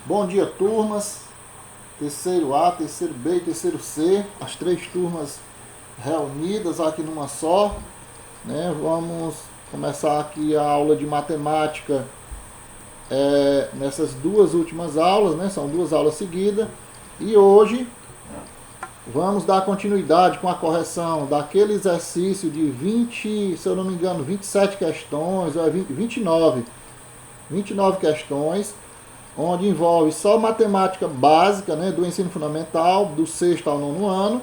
Bom dia, turmas. Terceiro A, terceiro B e terceiro C. As três turmas reunidas aqui numa só. Vamos começar aqui a aula de matemática nessas duas últimas aulas, né? São duas aulas seguidas. E hoje vamos dar continuidade com a correção daquele exercício de 20, se eu não me engano, 27 questões, ou 29 questões, onde envolve só matemática básica, né, do ensino fundamental, do sexto ao nono ano.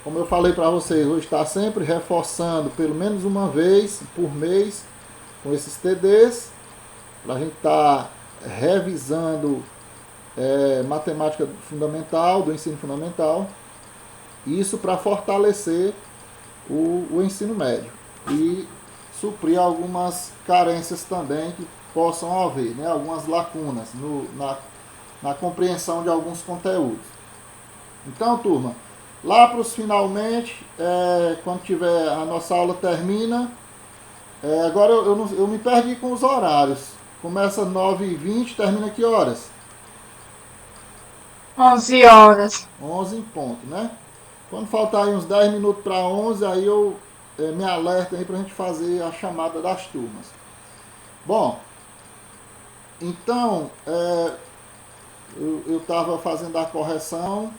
Como eu falei para vocês, vou estar sempre reforçando pelo menos uma vez por mês com esses TDs, para a gente estar revisando matemática fundamental, do ensino fundamental, isso para fortalecer o ensino médio e suprir algumas carências também que possam haver, né? Algumas lacunas na compreensão de alguns conteúdos. Então, turma, lá para os finalmente, quando tiver a nossa aula termina, agora eu me perdi com os horários. Começa 9h20, termina que horas? 11 horas. 11 em ponto, né? Quando faltar aí uns 10 minutos para 11, aí eu me alerta aí para a gente fazer a chamada das turmas. Bom, então, eu estava fazendo a correção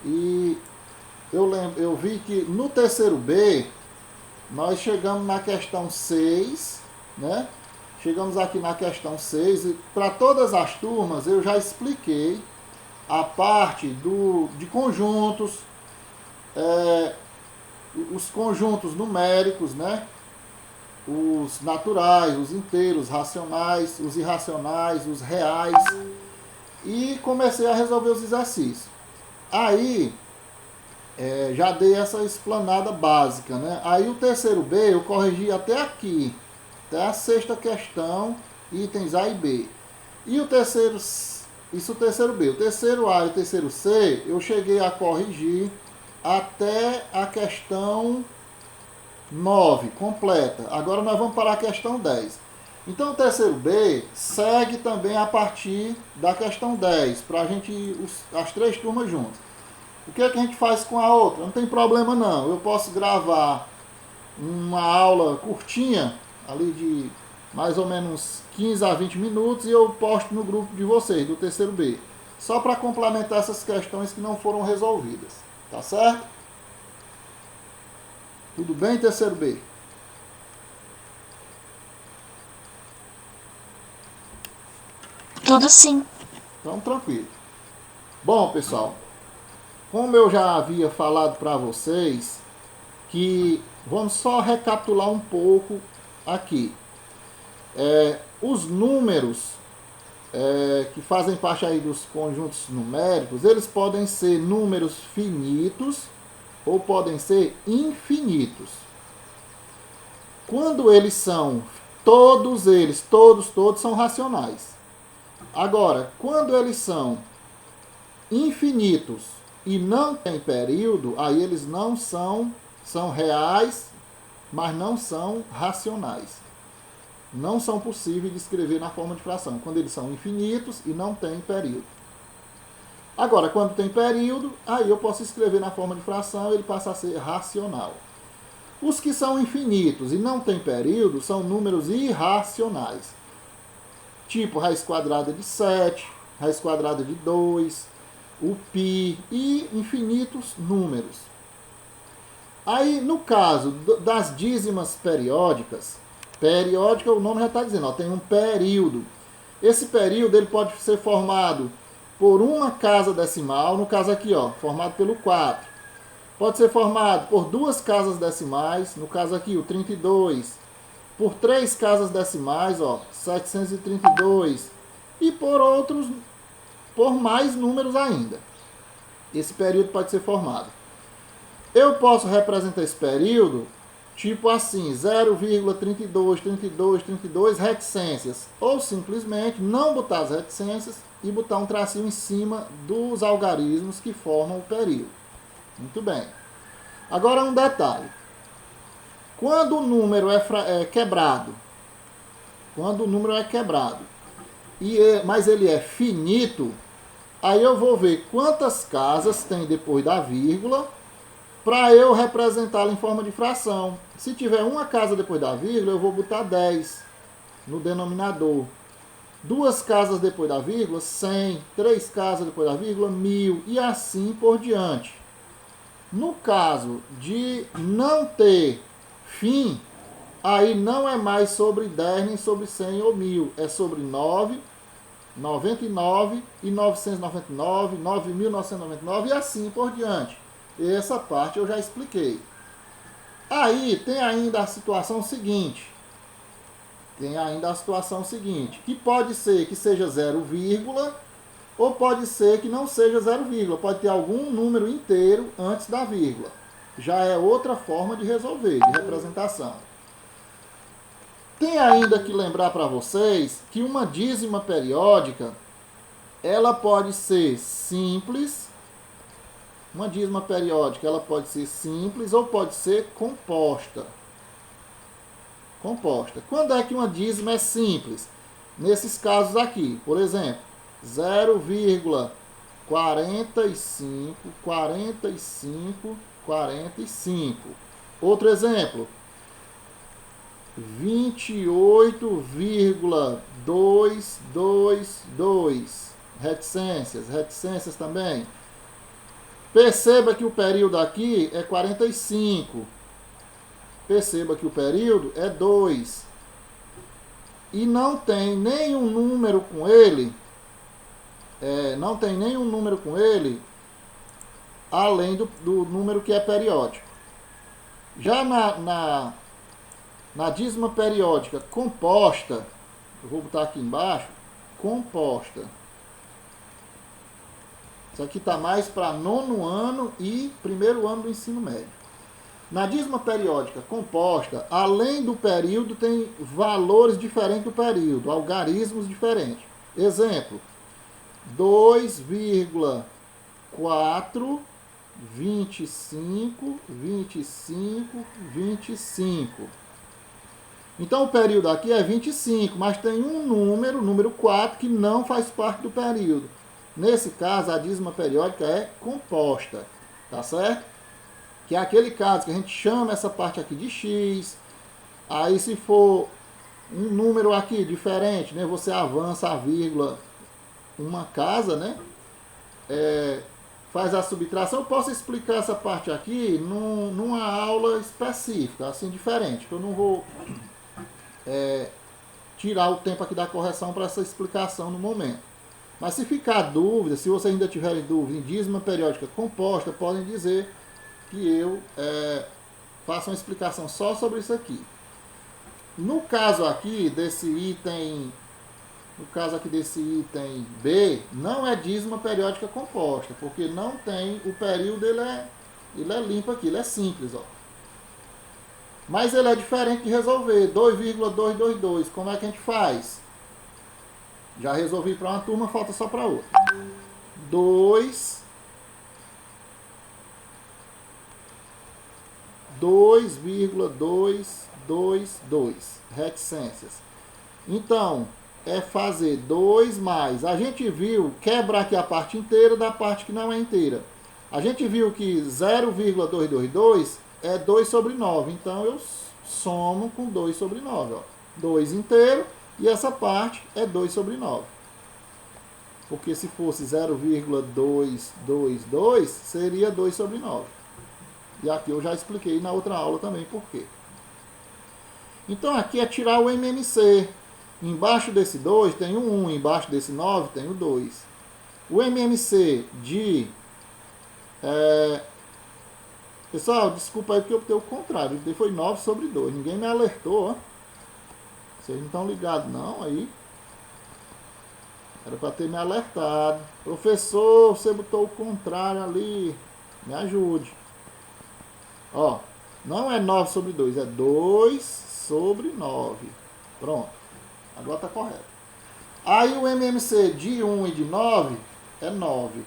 e eu vi que no terceiro B nós chegamos na questão 6, né? Chegamos aqui na questão 6 e para todas as turmas eu já expliquei a parte de conjuntos, os conjuntos numéricos, né? Os naturais, os inteiros, racionais, os irracionais, os reais, e comecei a resolver os exercícios. Aí já dei essa explanada básica, né? Aí o terceiro B eu corrigi até aqui, até a sexta questão, itens A e B. E o terceiro, isso o terceiro B. O terceiro A e o terceiro C eu cheguei a corrigir até a questão 9, completa. Agora nós vamos para a questão 10. Então o terceiro B segue também a partir da questão 10, para a gente ir as três turmas juntas. O que é que a gente faz com a outra? Não tem problema não. Eu posso gravar uma aula curtinha, ali de mais ou menos 15 a 20 minutos, e eu posto no grupo de vocês, do terceiro B. Só para complementar essas questões que não foram resolvidas. Tá certo? Tudo bem, terceiro B? Tudo sim. Então, tranquilo. Bom, pessoal, como eu já havia falado para vocês, que vamos só recapitular um pouco aqui. Os números que fazem parte aí dos conjuntos numéricos, eles podem ser números finitos ou podem ser infinitos. Quando eles são, todos são racionais. Agora, quando eles são infinitos e não tem período, aí eles não são reais, mas não são racionais. Não são possíveis de escrever na forma de fração, quando eles são infinitos e não tem período. Agora, quando tem período, aí eu posso escrever na forma de fração, ele passa a ser racional. Os que são infinitos e não tem período são números irracionais. Tipo raiz quadrada de 7, raiz quadrada de 2, o π e infinitos números. Aí, no caso das dízimas periódicas, periódica o nome já está dizendo, tem um período. Esse período ele pode ser formado por uma casa decimal, no caso aqui, formado pelo 4. Pode ser formado por duas casas decimais, no caso aqui o 32, por três casas decimais, 732, e por mais números ainda. Esse período pode ser formado. Eu posso representar esse período tipo assim, 0,32, 32, 32 reticências, ou simplesmente não botar as reticências e botar um tracinho em cima dos algarismos que formam o período. Muito bem. Agora um detalhe. Quando o número é quebrado, mas ele é finito, aí eu vou ver quantas casas tem depois da vírgula para eu representá-la em forma de fração. Se tiver uma casa depois da vírgula, eu vou botar 10 no denominador. 2 casas depois da vírgula, 100. 3 casas depois da vírgula, 1000. E assim por diante. No caso de não ter fim, aí não é mais sobre 10, nem sobre 100 ou 1000. É sobre 9, 99 e 999, 9.999 e assim por diante. E essa parte eu já expliquei. Aí tem ainda a situação seguinte. Que pode ser que seja 0, ou pode ser que não seja 0, pode ter algum número inteiro antes da vírgula. Já é outra forma de resolver, de representação. Tem ainda que lembrar para vocês que uma dízima periódica, ela pode ser simples. Uma dízima periódica, ela pode ser simples ou pode ser composta. Quando é que uma dízima é simples? Nesses casos aqui, por exemplo, 0,45, 45, 45. Outro exemplo, 28,222. Reticências também. Perceba que o período aqui é 45. Perceba que o período é 2. E não tem nenhum número com ele. Além do número que é periódico. Já na dízima periódica composta, eu vou botar aqui embaixo, composta. Isso aqui está mais para 9º ano e 1º ano do ensino médio. Na dízima periódica composta, além do período, tem valores diferentes do período, algarismos diferentes. Exemplo, 2,4, 25, 25, 25. Então o período aqui é 25, mas tem um número 4, que não faz parte do período. Nesse caso, a dízima periódica é composta, tá certo? Que é aquele caso que a gente chama essa parte aqui de x. Aí se for um número aqui diferente, né, você avança a vírgula uma casa, né? Faz a subtração. Eu posso explicar essa parte aqui numa aula específica, assim, diferente. Eu não vou tirar o tempo aqui da correção para essa explicação no momento. Mas se ficar dúvida, se vocês ainda tiverem dúvida em dízima periódica composta, podem dizer que eu faço uma explicação só sobre isso aqui. No caso aqui desse item B, não é dízima periódica composta, porque não tem o período, ele é limpo aqui, ele é simples, ó. Mas ele é diferente de resolver. 2,222, como é que a gente faz? Já resolvi para uma turma, falta só para outra. 2,222. Reticências. Então, é fazer 2 mais. A gente viu, quebra aqui a parte inteira da parte que não é inteira. A gente viu que 0,222 é 2 sobre 9. Então, eu somo com 2 sobre 9. Ó. 2 inteiro. E essa parte é 2 sobre 9. Porque se fosse 0,222, seria 2 sobre 9. E aqui eu já expliquei na outra aula também por quê. Então aqui é tirar o MMC. Embaixo desse 2 tem um 1, embaixo desse 9 tem o 2. O MMC de... Pessoal, desculpa aí porque eu botei o contrário. Foi 9 sobre 2. Ninguém me alertou, ó. Vocês não estão ligados não aí. Era para ter me alertado. Professor, você botou o contrário ali. Me ajude. Ó, não é 9 sobre 2, é 2 sobre 9. Pronto. Agora está correto. Aí o MMC de 1 e de 9 é 9.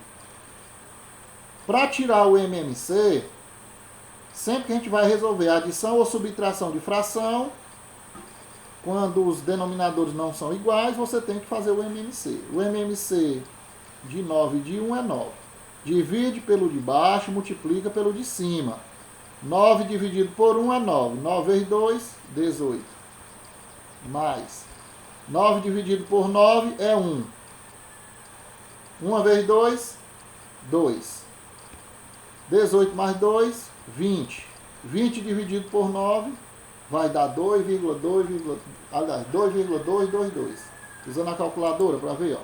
Para tirar o MMC, sempre que a gente vai resolver adição ou subtração de fração, quando os denominadores não são iguais, você tem que fazer o MMC. O MMC de 9 e de 1 é 9. Divide pelo de baixo, multiplica pelo de cima. 9 dividido por 1 é 9. 9 vezes 2, 18. Mais 9 dividido por 9 é 1. 1 vezes 2, 2. 18 mais 2, 20. 20 dividido por 9 vai dar 2,222. Usando a calculadora para ver, ó.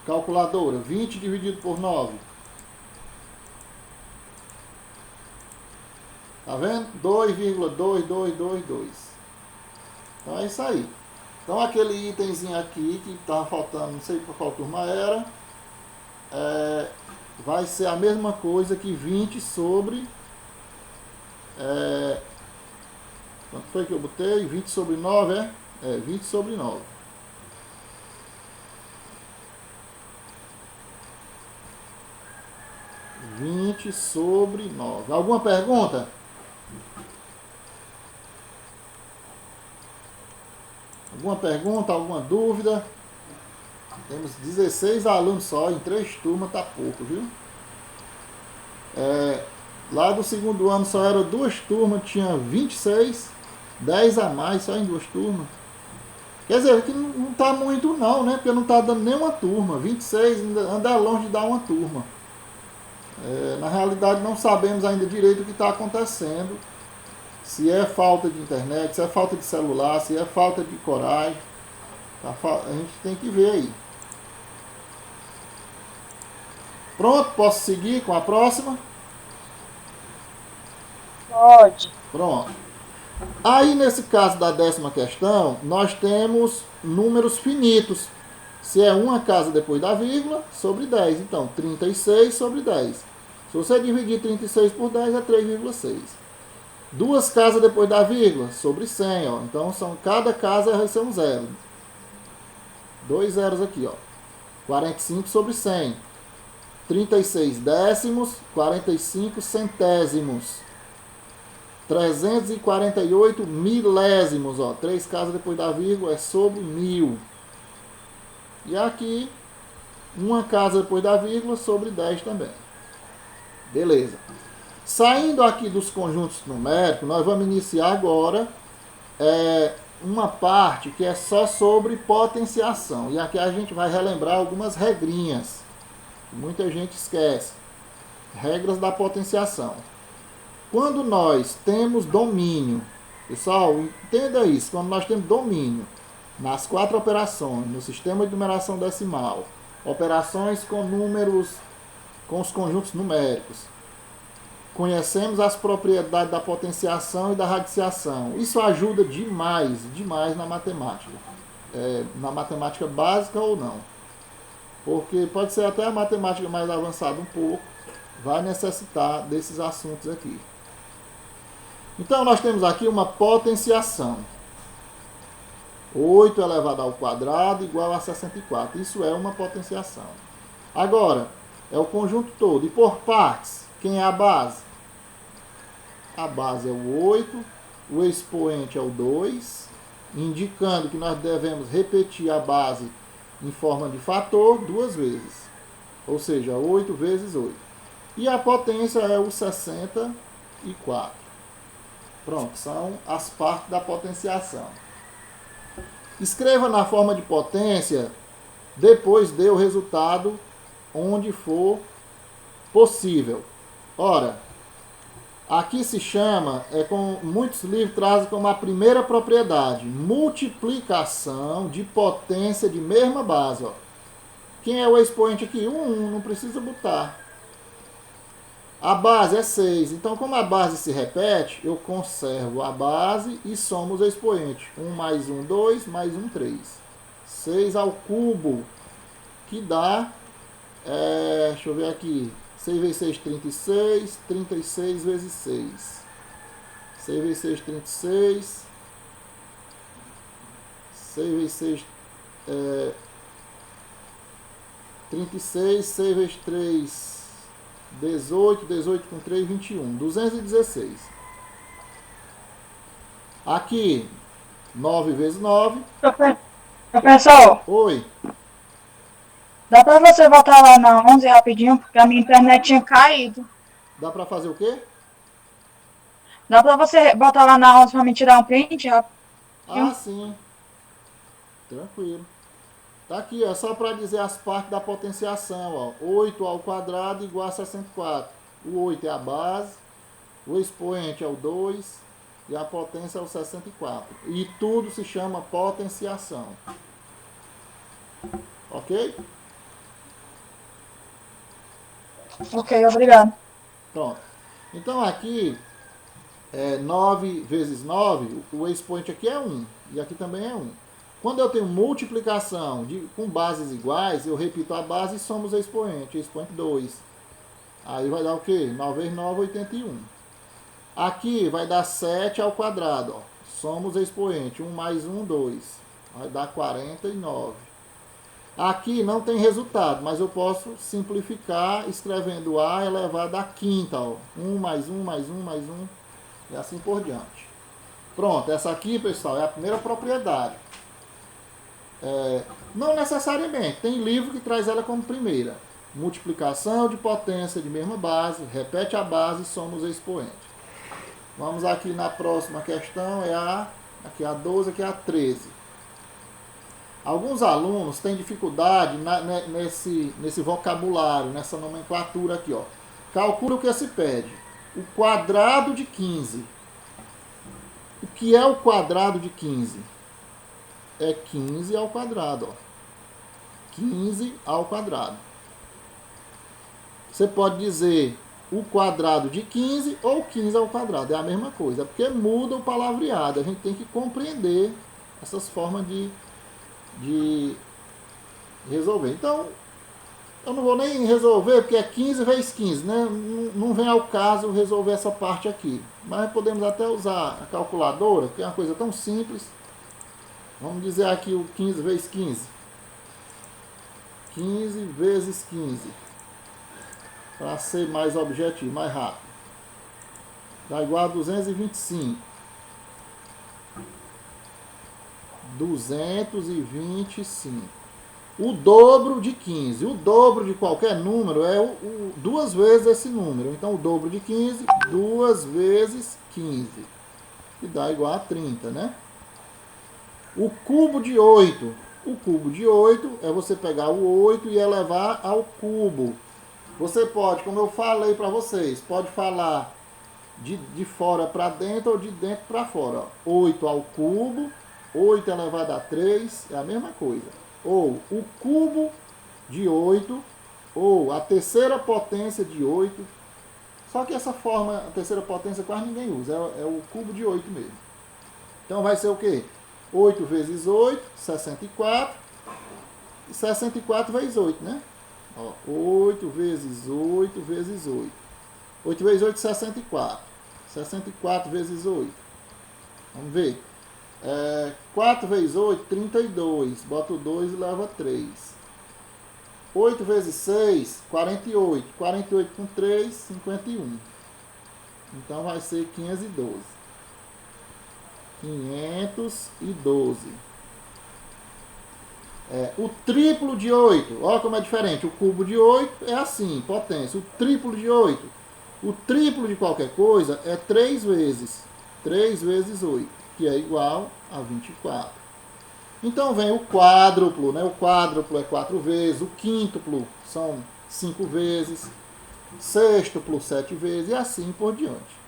Calculadora, 20 dividido por 9. Tá vendo? 2,2222. Então é isso aí. Então aquele itemzinho aqui que estava faltando, não sei para qual turma era, vai ser a mesma coisa que 20 sobre... quanto foi que eu botei? 20 sobre 9, é? 20 sobre 9. Sobre 9. Alguma pergunta? Alguma pergunta, alguma dúvida? Temos 16 alunos só, em 3 turmas tá pouco, viu? Lá do segundo ano só eram 2 turmas, tinha 26, 10 a mais só em 2 turmas. Quer dizer, que não tá muito não, né? Porque não tá dando nenhuma turma. 26 anda longe de dar uma turma. Na realidade não sabemos ainda direito o que está acontecendo. Se é falta de internet, se é falta de celular, se é falta de coragem. A gente tem que ver aí. Pronto, posso seguir com a próxima? Pode. Pronto. Aí nesse caso da 10ª questão, nós temos números finitos. Se é uma casa depois da vírgula, sobre 10. Então, 36 sobre 10. Se você dividir 36 por 10, é 3,6. 2 casas depois da vírgula, sobre 100. Ó. Então, cada casa vai ser um zero. 2 zeros aqui. Ó. 45 sobre 100. 36 décimos, 45 centésimos. 348 milésimos. Ó. 3 casas depois da vírgula é sobre 1000. E aqui, uma casa depois da vírgula sobre 10 também. Beleza. Saindo aqui dos conjuntos numéricos, nós vamos iniciar agora uma parte que é só sobre potenciação. E aqui a gente vai relembrar algumas regrinhas que muita gente esquece. Regras da potenciação. Quando nós temos domínio, pessoal, entenda isso, quando nós temos domínio nas 4 operações, no sistema de numeração decimal, operações com números, com os conjuntos numéricos, conhecemos as propriedades da potenciação e da radiciação. Isso ajuda demais, demais na matemática. Na matemática básica ou não. Porque pode ser até a matemática mais avançada um pouco, vai necessitar desses assuntos aqui. Então nós temos aqui uma potenciação. 8 elevado ao quadrado igual a 64. Isso é uma potenciação. Agora, é o conjunto todo. E por partes, quem é a base? A base é o 8, o expoente é o 2, indicando que nós devemos repetir a base em forma de fator 2 vezes. Ou seja, 8 vezes 8. E a potência é o 64. Pronto, são as partes da potenciação. Escreva na forma de potência, depois dê o resultado onde for possível. Ora, aqui se chama, com muitos livros trazem como a primeira propriedade, multiplicação de potência de mesma base. Ó. Quem é o expoente aqui? 1, não precisa botar. A base é 6. Então, como a base se repete, eu conservo a base e somo os expoentes. 1 mais 1, 2, mais 1, 3. 6 ao cubo, que dá, deixa eu ver aqui, 6 vezes 6, 36, 36 vezes 6. 6 vezes 6, 36. 6 vezes 6, 36, 6 vezes 3... 18, 18 com 3, 21. 216. Aqui, 9 vezes 9. Professor, Oi. dá pra você voltar lá na 11 rapidinho, porque a minha internet tinha caído. Dá para fazer o quê? Dá pra você botar lá na 11 pra me tirar um print Ah, rapidinho? sim. Tranquilo. Tá aqui, ó, só para dizer as partes da potenciação, ó. 8 ao quadrado igual a 64. O 8 é a base, o expoente é o 2 e a potência é o 64. E tudo se chama potenciação. Ok? Ok, obrigado. Pronto. Então aqui, 9 vezes 9, o expoente aqui é 1 e aqui também é 1. Quando eu tenho multiplicação com bases iguais, eu repito a base e somos o expoente 2. Aí vai dar o quê? 9 vezes 9, 81. Aqui vai dar 7 ao quadrado. Ó. Somos expoente. 1 mais 1, 2. Vai dar 49. Aqui não tem resultado, mas eu posso simplificar escrevendo A elevado à quinta. Ó. 1 mais 1 mais 1 mais 1 e assim por diante. Pronto, essa aqui, pessoal, é a primeira propriedade. Não necessariamente, tem livro que traz ela como primeira. Multiplicação de potência de mesma base, repete a base e somos expoente. Vamos aqui na próxima questão, aqui a 12, aqui a 13. Alguns alunos têm dificuldade nesse vocabulário, nessa nomenclatura aqui, ó. Calcula o que se pede. O quadrado de 15. O que é o quadrado de 15? É 15 ao quadrado, ó. 15 ao quadrado. Você pode dizer o quadrado de 15 ou 15 ao quadrado. É a mesma coisa. É porque muda o palavreado. A gente tem que compreender essas formas de resolver. Então, eu não vou nem resolver, porque é 15 vezes 15, né? Não vem ao caso resolver essa parte aqui. Mas podemos até usar a calculadora, que é uma coisa tão simples. Vamos dizer aqui o 15 vezes 15. 15 vezes 15. Para ser mais objetivo, mais rápido. Dá igual a 225. 225. O dobro de 15. O dobro de qualquer número é duas vezes esse número. Então, o dobro de 15, 2 vezes 15. Que dá igual a 30, né? O cubo de 8. O cubo de 8 é você pegar o 8 e elevar ao cubo. Você pode, como eu falei para vocês, pode falar de fora para dentro ou de dentro para fora. 8 ao cubo, 8 elevado a 3, é a mesma coisa. Ou o cubo de 8, ou a terceira potência de 8. Só que essa forma, a terceira potência, quase ninguém usa. É o cubo de 8 mesmo. Então vai ser o quê? 8 vezes 8, 64. E 64 vezes 8, né? Ó, 8 vezes 8 vezes 8. 8 vezes 8, 64. 64 vezes 8. Vamos ver. 4 vezes 8, 32. Bota o 2 e leva 3. 8 vezes 6, 48. 48 com 3, 51. Então vai ser 512. 512. O triplo de 8. Olha como é diferente. O cubo de 8 é assim, potência. O triplo de 8. O triplo de qualquer coisa é 3 vezes. 3 vezes 8, que é igual a 24. Então vem o quádruplo, né? O quádruplo é 4 vezes. O quíntuplo são 5 vezes. Sextuplo, 7 vezes. E assim por diante.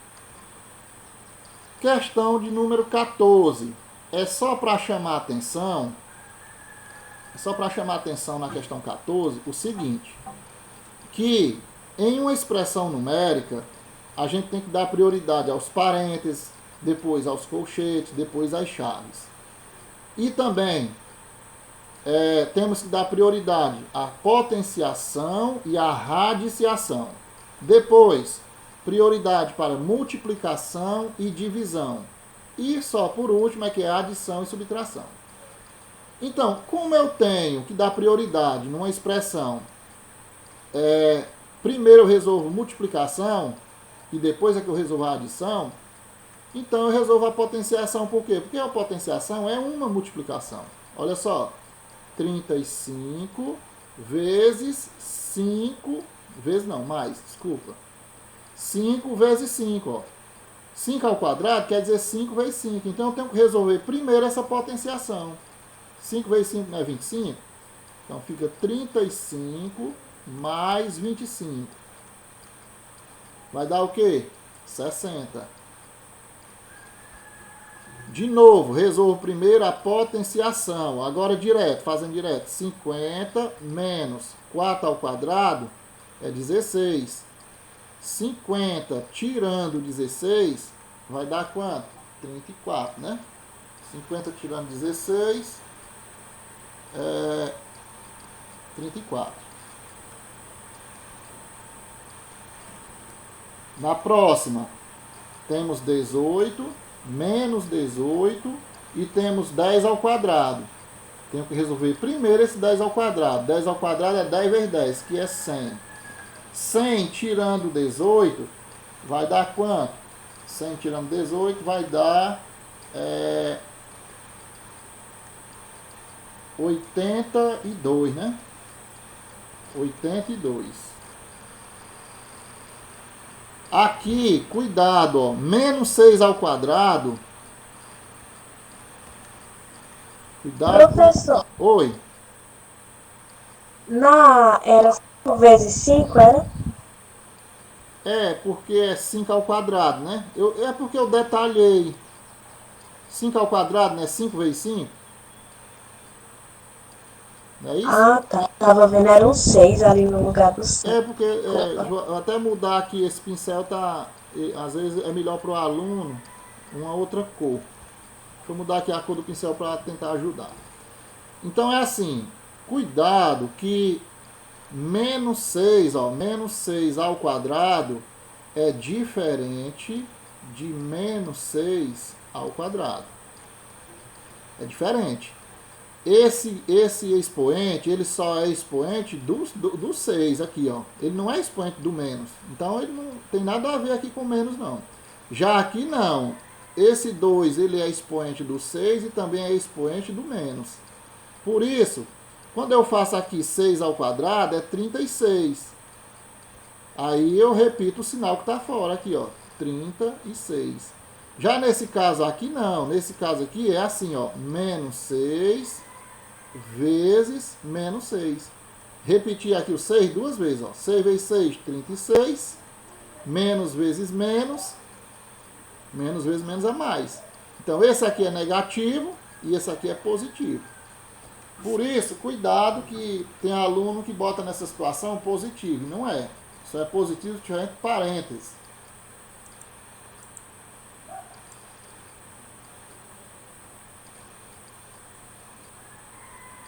Questão de número 14. É só para chamar atenção. Só para chamar atenção na questão 14, o seguinte, que em uma expressão numérica, a gente tem que dar prioridade aos parênteses, depois aos colchetes, depois às chaves. E também temos que dar prioridade à potenciação e à radiciação. Depois, prioridade para multiplicação e divisão. E só por último é que é adição e subtração. Então, como eu tenho que dar prioridade numa expressão primeiro eu resolvo multiplicação e depois é que eu resolvo a adição, então eu resolvo a potenciação. Por quê? Porque a potenciação é uma multiplicação. Olha só, 35 vezes 5, vezes não, mais, desculpa. 5 vezes 5, ó. 5 ao quadrado quer dizer 5 vezes 5. Então eu tenho que resolver primeiro essa potenciação. 5 vezes 5 não é 25? Então fica 35 mais 25. Vai dar o quê? 60. De novo, resolvo primeiro a potenciação. Agora direto, fazendo direto. 50 menos 4 ao quadrado é 16. 50 tirando 16 vai dar quanto? 34, né? 50 tirando 16 é 34. Na próxima, temos 18 menos 18 e temos 10 ao quadrado. Tenho que resolver primeiro esse 10 ao quadrado. 10 ao quadrado é 10 vezes 10, que é 100. 100 tirando 18 vai dar quanto? 100 tirando 18 vai dar 82, né? 82. Aqui, cuidado, ó, menos 6 ao quadrado. Cuidado. Professor, Oi. era 5 vezes 5, era? É, porque é 5 ao quadrado, né? É porque eu detalhei. 5 ao quadrado, né? 5 vezes 5. Não é isso? Ah, tá. Tava vendo, era um 6 ali no lugar do 5. É porque até mudar aqui esse pincel tá, às vezes é melhor para o aluno uma outra cor. Deixa eu mudar aqui a cor do pincel para tentar ajudar. Então é assim, cuidado que menos 6, ó, menos 6 ao quadrado é diferente de menos 6 ao quadrado. É diferente. Esse expoente, ele só é expoente do 6 aqui, ó. Ele não é expoente do menos. Então, ele não tem nada a ver aqui com menos, não. Já aqui, não. Esse 2, ele é expoente do 6 e também é expoente do menos. Por isso, quando eu faço aqui 6 ao quadrado, é 36. Aí, eu repito o sinal que está fora aqui, ó. 36. Já nesse caso aqui, não. Nesse caso aqui, é assim, ó. Menos 6... vezes menos 6. Repetir aqui o 6 duas vezes. Ó. 6 vezes 6, 36. Menos vezes menos. Menos vezes menos é mais. Então, esse aqui é negativo e esse aqui é positivo. Por isso, cuidado que tem aluno que bota nessa situação positivo. Não é. Só é positivo se tiver entre parênteses.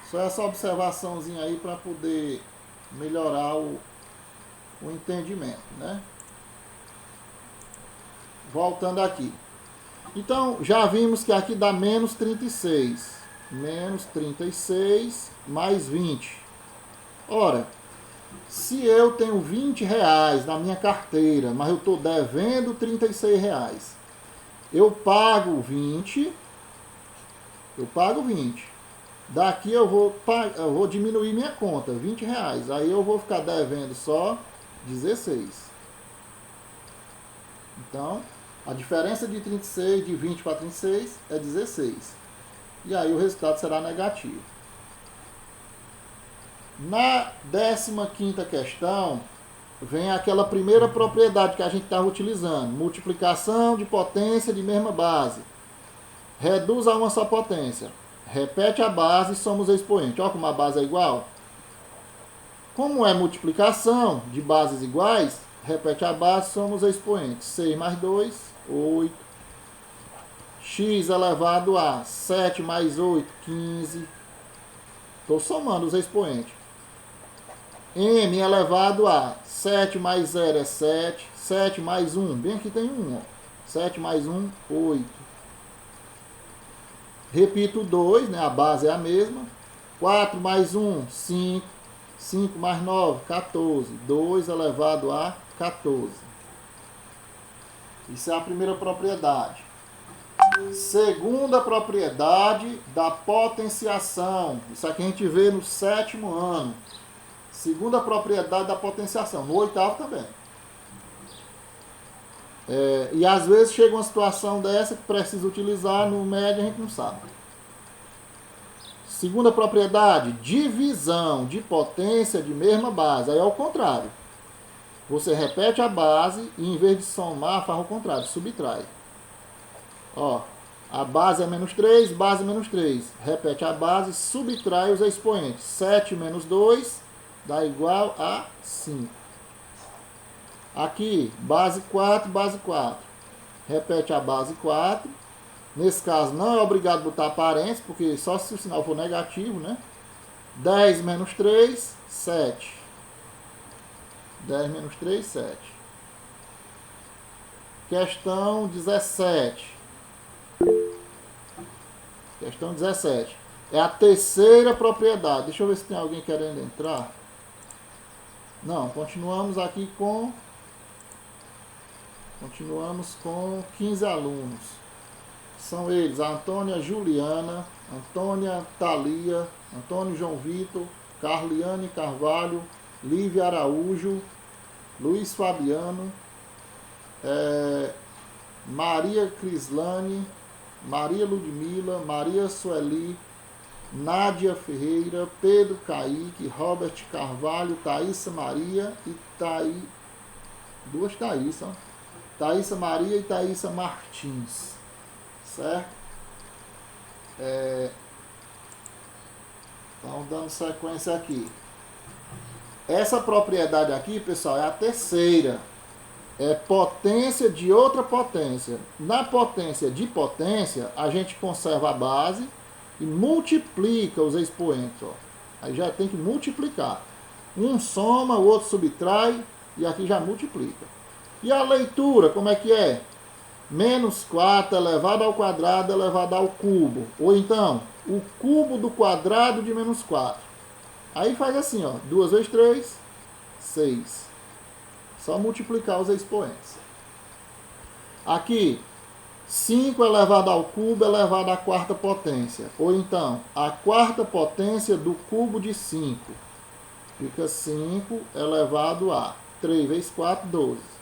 Só essa observaçãozinha aí para poder melhorar o entendimento, né? Voltando aqui. Então, já vimos que aqui dá menos 36. Menos 36 mais 20. Ora, se eu tenho 20 reais na minha carteira, mas eu estou devendo 36 reais, eu pago 20. Daqui eu vou diminuir minha conta, 20 reais. Aí eu vou ficar devendo só 16. Então, a diferença de 36, de 20 para 36 é 16. E aí o resultado será negativo. Na 15ª questão, vem aquela primeira propriedade que a gente estava utilizando. Multiplicação de potência de mesma base. Reduz a uma só potência. Repete a base e somos expoente. Olha como a base é igual. Como é multiplicação de bases iguais, repete a base, somos expoentes. 6 mais 2, 8. X elevado a 7 mais 8, 15. Estou somando os expoentes. M elevado a 7 mais 0 é 7. 7 mais 1, bem aqui tem 1. Ó. 7 mais 1, 8. Repito 2, né? A base é a mesma. 4 mais 1, 5. 5 mais 9, 14. 2 elevado a 14. Isso é a primeira propriedade. Segunda propriedade da potenciação. Isso aqui a gente vê no 7º ano. Segunda propriedade da potenciação. No 8º também. E às vezes chega uma situação dessa que precisa utilizar, no médio a gente não sabe. Segunda propriedade, divisão de potência de mesma base. Aí é o contrário. Você repete a base e em vez de somar, faz o contrário, subtrai. Ó, a base é menos 3, base menos 3. Repete a base, subtrai os expoentes. 7 menos 2 dá igual a 5. Aqui, base 4, base 4. Repete a base 4. Nesse caso, não é obrigado botar parênteses, porque só se o sinal for negativo, né? 10 menos 3, 7. 10 menos 3, 7. Questão 17. Questão 17. É a terceira propriedade. Deixa eu ver se tem alguém querendo entrar. Não, continuamos aqui com... Continuamos com 15 alunos. São eles, a Antônia Juliana, Antônia Thalia, Antônio João Vitor, Carliane Carvalho, Lívia Araújo, Luiz Fabiano, Maria Crislane, Maria Ludmila, Maria Sueli, Nádia Ferreira, Pedro Caíque, Robert Carvalho, Thaísa Maria e duas Thaísa, ó. Thaísa Maria e Thaísa Martins, certo? Então, dando sequência aqui. Essa propriedade aqui, pessoal, é a terceira. É potência de outra potência. Na potência de potência, a gente conserva a base e multiplica os expoentes. Ó. Aí já tem que multiplicar. Um soma, o outro subtrai e aqui já multiplica. E a leitura, como é que é? Menos 4 elevado ao quadrado elevado ao cubo. Ou então, o cubo do quadrado de menos 4. Aí faz assim, ó. 2 vezes 3, 6. Só multiplicar os expoentes. Aqui, 5 elevado ao cubo elevado à quarta potência. Ou então, a quarta potência do cubo de 5. Fica 5 elevado a 3 vezes 4, 12.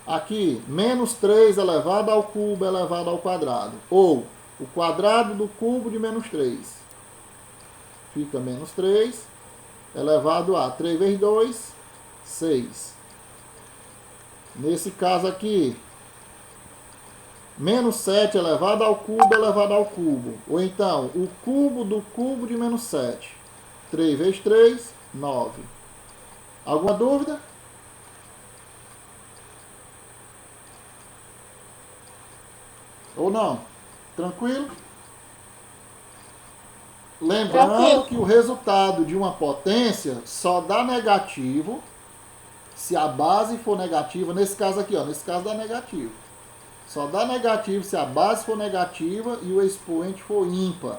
Aqui, menos 3 elevado ao cubo elevado ao quadrado. Ou, o quadrado do cubo de menos 3. Fica menos 3 elevado a 3 vezes 2, 6. Nesse caso aqui, menos 7 elevado ao cubo. Ou então, o cubo do cubo de menos 7. 3 vezes 3, 9. Alguma dúvida? Ou não? Tranquilo? Lembrando que o resultado de uma potência só dá negativo se a base for negativa. Nesse caso aqui, ó, nesse caso dá negativo. Só dá negativo se a base for negativa e o expoente for ímpar.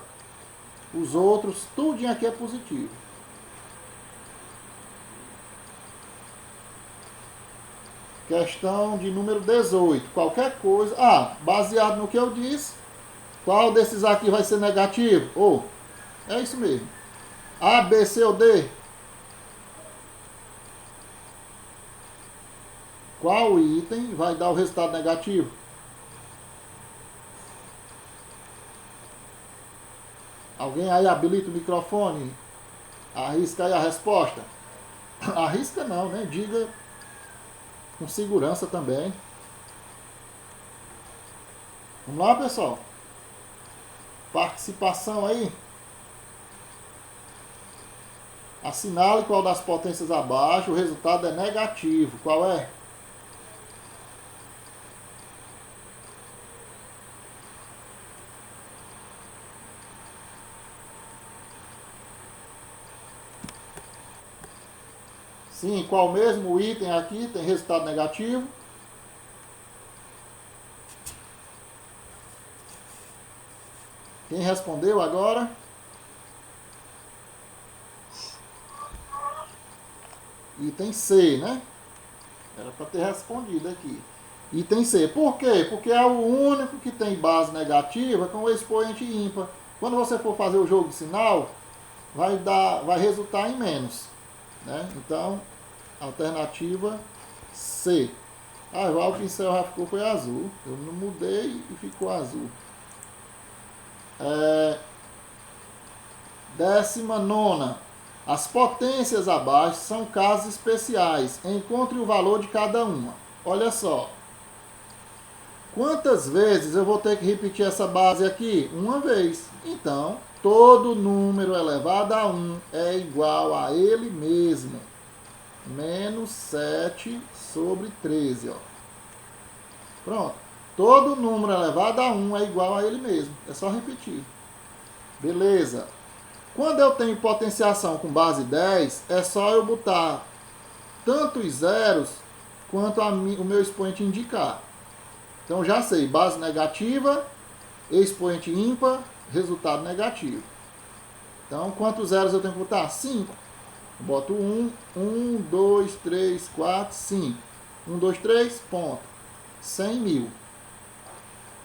Os outros, tudo aqui é positivo. Questão de número 18. Qualquer coisa... baseado no que eu disse, qual desses aqui vai ser negativo? É isso mesmo. A, B, C ou D? Qual item vai dar o resultado negativo? Alguém aí habilita o microfone? Arrisca aí a resposta. Arrisca não, né? Diga com segurança também. Vamos lá, pessoal. Participação aí. Assinale qual das potências abaixo, o resultado é negativo. Qual é? Sim, qual mesmo item aqui tem resultado negativo? Quem respondeu agora? Item C, né? Era para ter respondido aqui. Item C. Por quê? Porque é o único que tem base negativa com o expoente ímpar. Quando você for fazer o jogo de sinal, vai resultar em menos, né? Então, alternativa C. O pincel já ficou foi azul. Eu não mudei e ficou azul. 19ª. As potências abaixo são casos especiais. Encontre o valor de cada uma. Olha só. Quantas vezes eu vou ter que repetir essa base aqui? Uma vez. Então, todo número elevado a 1 é igual a ele mesmo. Menos 7 sobre 13. Ó. Pronto. Todo número elevado a 1 é igual a ele mesmo. É só repetir. Beleza. Quando eu tenho potenciação com base 10, é só eu botar tanto os zeros quanto o meu expoente indicar. Então já sei, base negativa, expoente ímpar, resultado negativo. Então quantos zeros eu tenho que botar? 5. Boto 1, 2, 3, 4, 5. 1, 2, 3, ponto. 100 mil.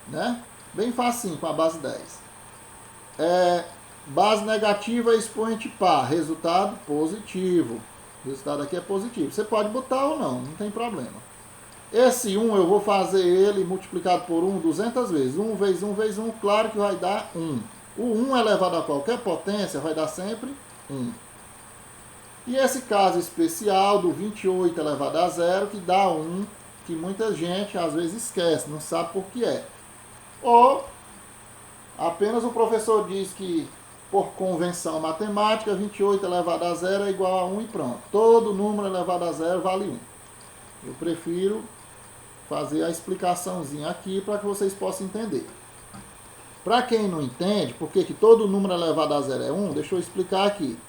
Né? Bem facinho com a base 10. Base negativa, expoente par, resultado positivo. O resultado aqui é positivo. Você pode botar ou não tem problema. Esse 1 eu vou fazer ele multiplicado por 1 200 vezes. 1 vezes 1 vezes 1, claro que vai dar 1. O 1 elevado a qualquer potência vai dar sempre 1. E esse caso especial do 28 elevado a 0, que dá 1, que muita gente às vezes esquece, não sabe por que é. Ou apenas o professor diz que, por convenção matemática, 28 elevado a 0 é igual a 1 e pronto. Todo número elevado a 0 vale 1. Eu prefiro fazer a explicaçãozinha aqui para que vocês possam entender. Para quem não entende, por que todo número elevado a 0 é 1, deixa eu explicar aqui.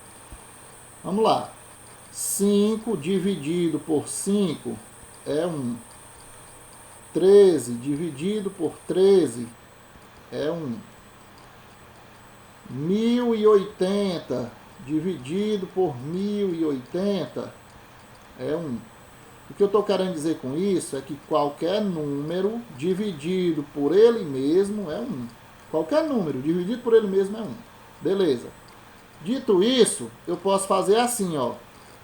Vamos lá. 5 dividido por 5 é 1. 13 dividido por 13 é 1. 1080 dividido por 1080 é 1. O que eu estou querendo dizer com isso é que qualquer número dividido por ele mesmo é 1. Qualquer número dividido por ele mesmo é 1. Beleza. Dito isso, eu posso fazer assim, ó.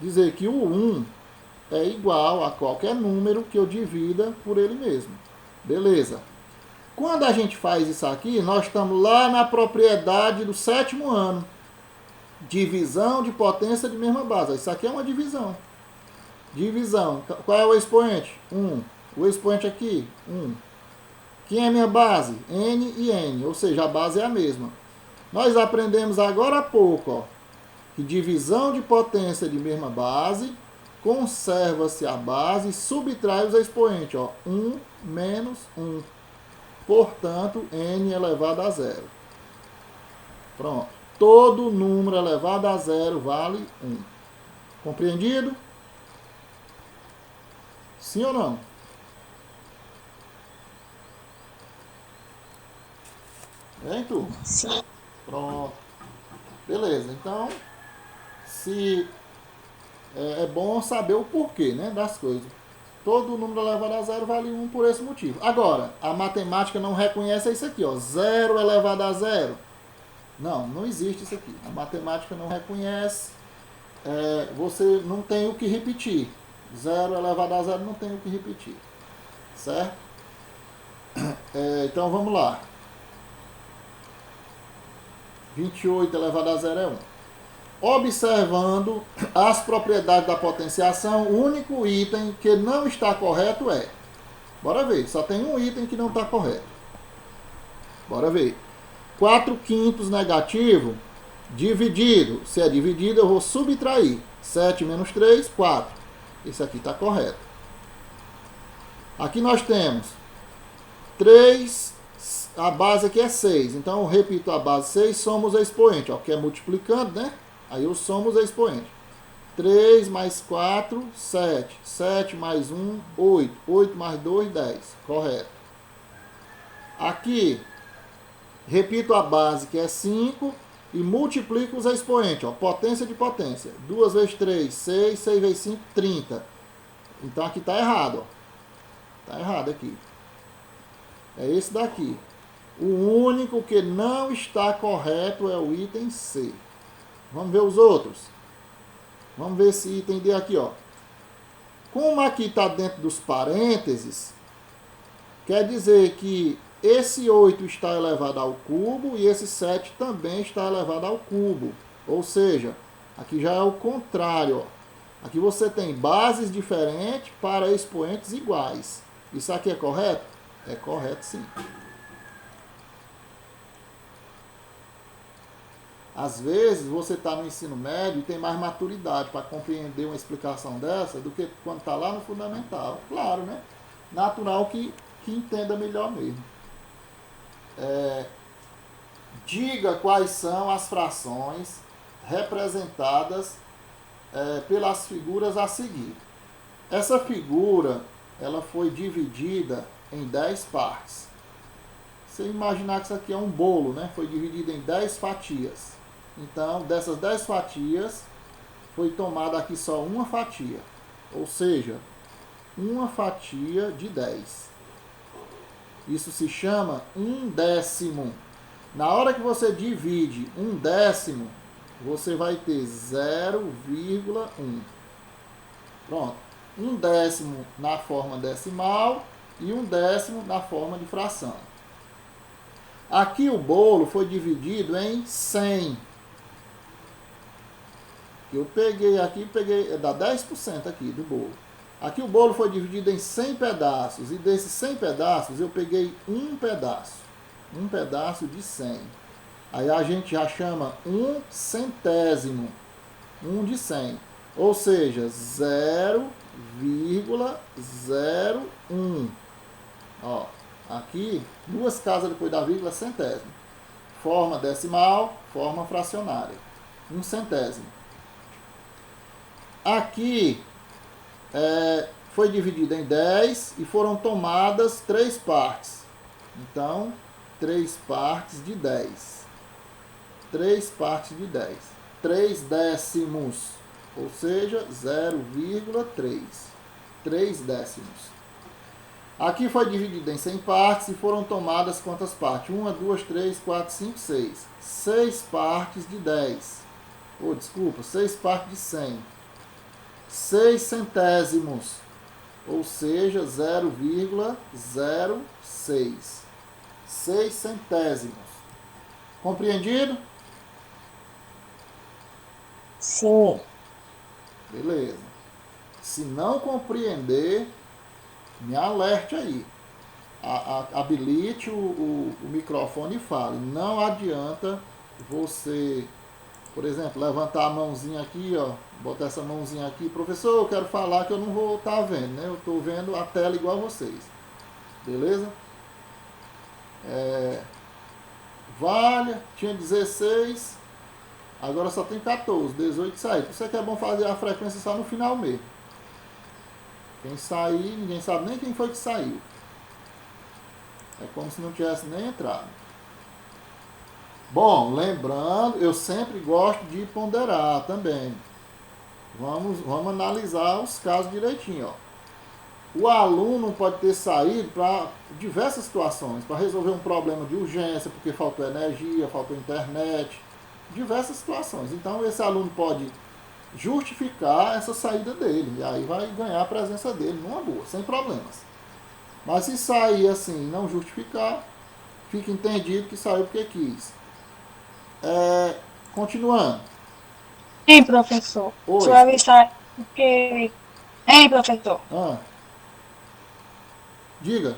Dizer que o 1 é igual a qualquer número que eu divida por ele mesmo. Beleza. Quando a gente faz isso aqui, nós estamos lá na propriedade do 7º ano. Divisão de potência de mesma base. Isso aqui é uma divisão. Divisão. Qual é o expoente? 1. O expoente aqui? 1. Quem é minha base? N e N. Ou seja, a base é a mesma. Nós aprendemos agora há pouco, ó, que divisão de potência de mesma base, conserva-se a base e subtrai os expoentes. Ó, 1 menos 1. Portanto, N elevado a 0. Pronto. Todo número elevado a 0 vale 1. Compreendido? Sim ou não? Hein, turma? Sim. Pronto. Beleza. Então, se é bom saber o porquê, né, das coisas. Todo número elevado a 0 vale 1 por esse motivo. Agora, a matemática não reconhece isso aqui, ó. 0 elevado a 0. Não existe isso aqui. A matemática não reconhece. Você não tem o que repetir. 0 elevado a 0 não tem o que repetir. Certo? Então, vamos lá. 28 elevado a 0 é 1. Observando as propriedades da potenciação, o único item que não está correto é... Bora ver, só tem um item que não está correto. Bora ver. 4/5 negativo, dividido. Se é dividido, eu vou subtrair. 7 menos 3, 4. Esse aqui está correto. Aqui nós temos 3... A base aqui é 6, então eu repito a base 6, somos a expoente, ó, que é multiplicando, né? Aí eu somo os expoentes. 3 mais 4, 7. 7 mais 1, 8. 8 mais 2, 10. Correto. Aqui, repito a base que é 5 e multiplico os expoentes, ó, potência de potência. 2 vezes 3, 6, 6 vezes 5, 30. Então aqui está errado, ó. Está errado aqui. É esse daqui. O único que não está correto é o item C. Vamos ver os outros. Vamos ver esse item D aqui, ó. Como aqui está dentro dos parênteses, quer dizer que esse 8 está elevado ao cubo e esse 7 também está elevado ao cubo. Ou seja, aqui já é o contrário, ó. Aqui você tem bases diferentes para expoentes iguais. Isso aqui é correto? É correto, sim. Às vezes você está no ensino médio e tem mais maturidade para compreender uma explicação dessa do que quando está lá no fundamental. Claro, né? Natural que entenda melhor mesmo. Diga quais são as frações representadas pelas figuras a seguir. Essa figura ela foi dividida em 10 partes. Você imaginar que isso aqui é um bolo, né? Foi dividido em 10 fatias. Então, dessas 10 fatias, foi tomada aqui só uma fatia. Ou seja, uma fatia de 10. Isso se chama 1/10. Na hora que você divide 1/10, você vai ter 0,1. Pronto. 1/10 na forma decimal e 1/10 na forma de fração. Aqui o bolo foi dividido em 100. Eu peguei aqui, dá 10% aqui do bolo. Aqui o bolo foi dividido em 100 pedaços. E desses 100 pedaços eu peguei um pedaço. Um pedaço de 100. Aí a gente já chama 1/100. 1 de 100. Ou seja, 0,01. Ó, aqui, duas casas depois da vírgula, centésimo. Forma decimal, forma fracionária. 1/100. Aqui foi dividido em 10 e foram tomadas 3 partes. Então, 3 partes de 10. 3 partes de 10. 3/10, ou seja, 0,3. 3/10. Aqui foi dividido em 100 partes e foram tomadas quantas partes? 1, 2, 3, 4, 5, 6. 6 partes de 10. Oh, desculpa, 6 partes de 100. 6 centésimos, ou seja, 0,06. 6 centésimos. Compreendido? Sim. Beleza. Se não compreender, me alerte aí. Habilite o microfone e fale. Não adianta você, por exemplo, levantar a mãozinha aqui, ó, botar essa mãozinha aqui. Professor, eu quero falar que eu não vou estar vendo, né? Eu estou vendo a tela igual a vocês. Beleza? Vale, tinha 16, agora só tem 14, 18 saiu. Por isso é que é bom fazer a frequência só no final mesmo. Quem sair, ninguém sabe nem quem foi que saiu. É como se não tivesse nem entrado. Bom, lembrando, eu sempre gosto de ponderar também. Vamos analisar os casos direitinho, ó. O aluno pode ter saído para diversas situações, para resolver um problema de urgência, porque faltou energia, faltou internet, diversas situações. Então, esse aluno pode justificar essa saída dele, e aí vai ganhar a presença dele numa boa, sem problemas. Mas se sair assim e não justificar, fica entendido que saiu porque quis. Continuando. Hein, professor? Oi. Você vai sair porque... Hein, professor? Diga.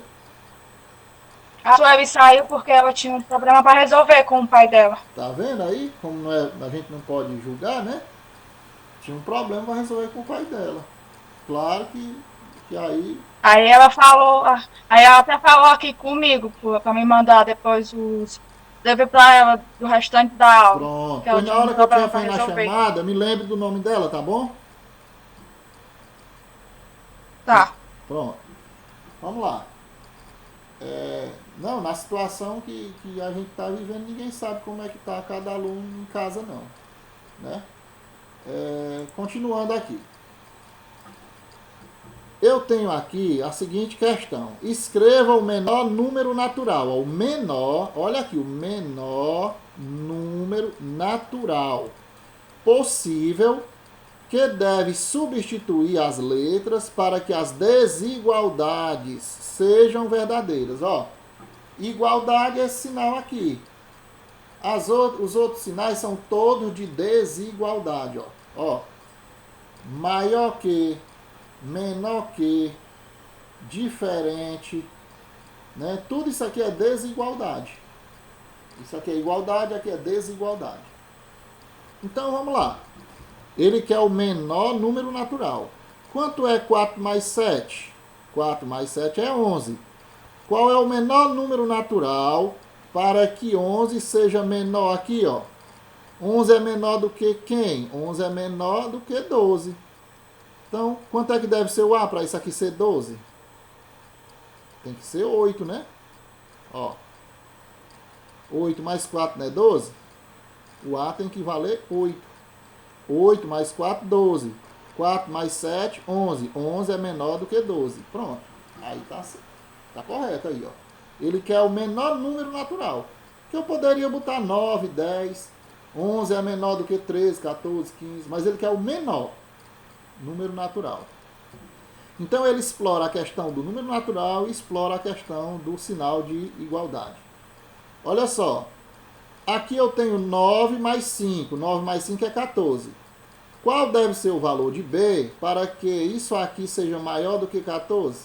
A Sueli saiu porque ela tinha um problema para resolver com o pai dela. Tá vendo aí? Como a gente não pode julgar, né? Tinha um problema para resolver com o pai dela. Claro que aí... Aí ela falou, aí ela até falou aqui comigo, para me mandar depois os dever para ela do restante da aula. Pronto. Pois na hora que eu tiver feito na chamada, me lembre do nome dela, tá bom? Tá. Pronto. Vamos lá. Não, na situação que a gente está vivendo, ninguém sabe como é que está cada aluno em casa, não. Né? Continuando aqui. Eu tenho aqui a seguinte questão. Escreva o menor número natural. O menor, olha aqui, o menor número natural possível que deve substituir as letras para que as desigualdades sejam verdadeiras. Ó, igualdade é esse sinal aqui. Os outros sinais são todos de desigualdade. Ó, maior que, menor que, diferente, né? Tudo isso aqui é desigualdade. Isso aqui é igualdade, aqui é desigualdade. Então vamos lá. Ele quer o menor número natural. Quanto é 4 mais 7? 4 mais 7 é 11. Qual é o menor número natural para que 11 seja menor aqui, ó? 11 é menor do que quem? 11 é menor do que 12. Então, quanto é que deve ser o A para isso aqui ser 12? Tem que ser 8, né? Ó. 8 mais 4 não é 12? O A tem que valer 8. 8 mais 4, 12. 4 mais 7, 11. 11 é menor do que 12. Pronto. Aí tá correto aí, ó. Ele quer o menor número natural. Que eu poderia botar 9, 10. 11 é menor do que 13, 14, 15. Mas ele quer o menor número natural. Então ele explora a questão do número natural e explora a questão do sinal de igualdade. Olha só. Aqui eu tenho 9 mais 5. 9 mais 5 é 14. Qual deve ser o valor de B para que isso aqui seja maior do que 14?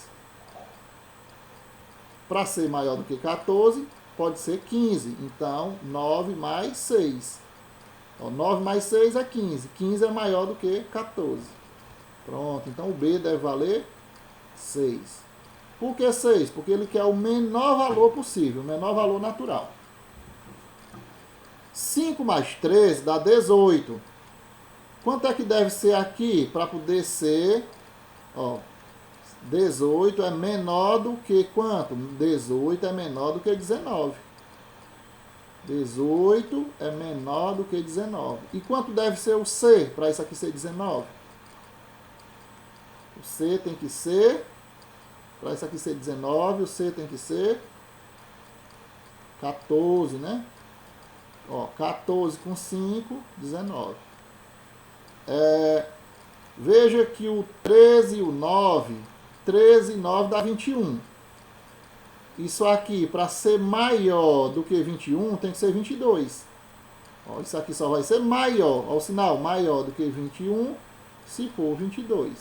Para ser maior do que 14, pode ser 15. Então, 9 mais 6. Então, 9 mais 6 é 15. 15 é maior do que 14. Pronto. Então, o B deve valer 6. Por que 6? Porque ele quer o menor valor possível, o menor valor natural. 5 mais 13 dá 18. Quanto é que deve ser aqui para poder ser? Ó, 18 é menor do que quanto? 18 é menor do que 19. 18 é menor do que 19. E quanto deve ser o C para isso aqui ser 19? O C tem que ser, para isso aqui ser 19, o C tem que ser 14, né? Ó, 14 com 5, 19. Veja que o 13 e o 9, 13 e 9 dá 21. Isso aqui, para ser maior do que 21, tem que ser 22. Ó, isso aqui só vai ser maior, ó, o sinal maior do que 21, se for 22.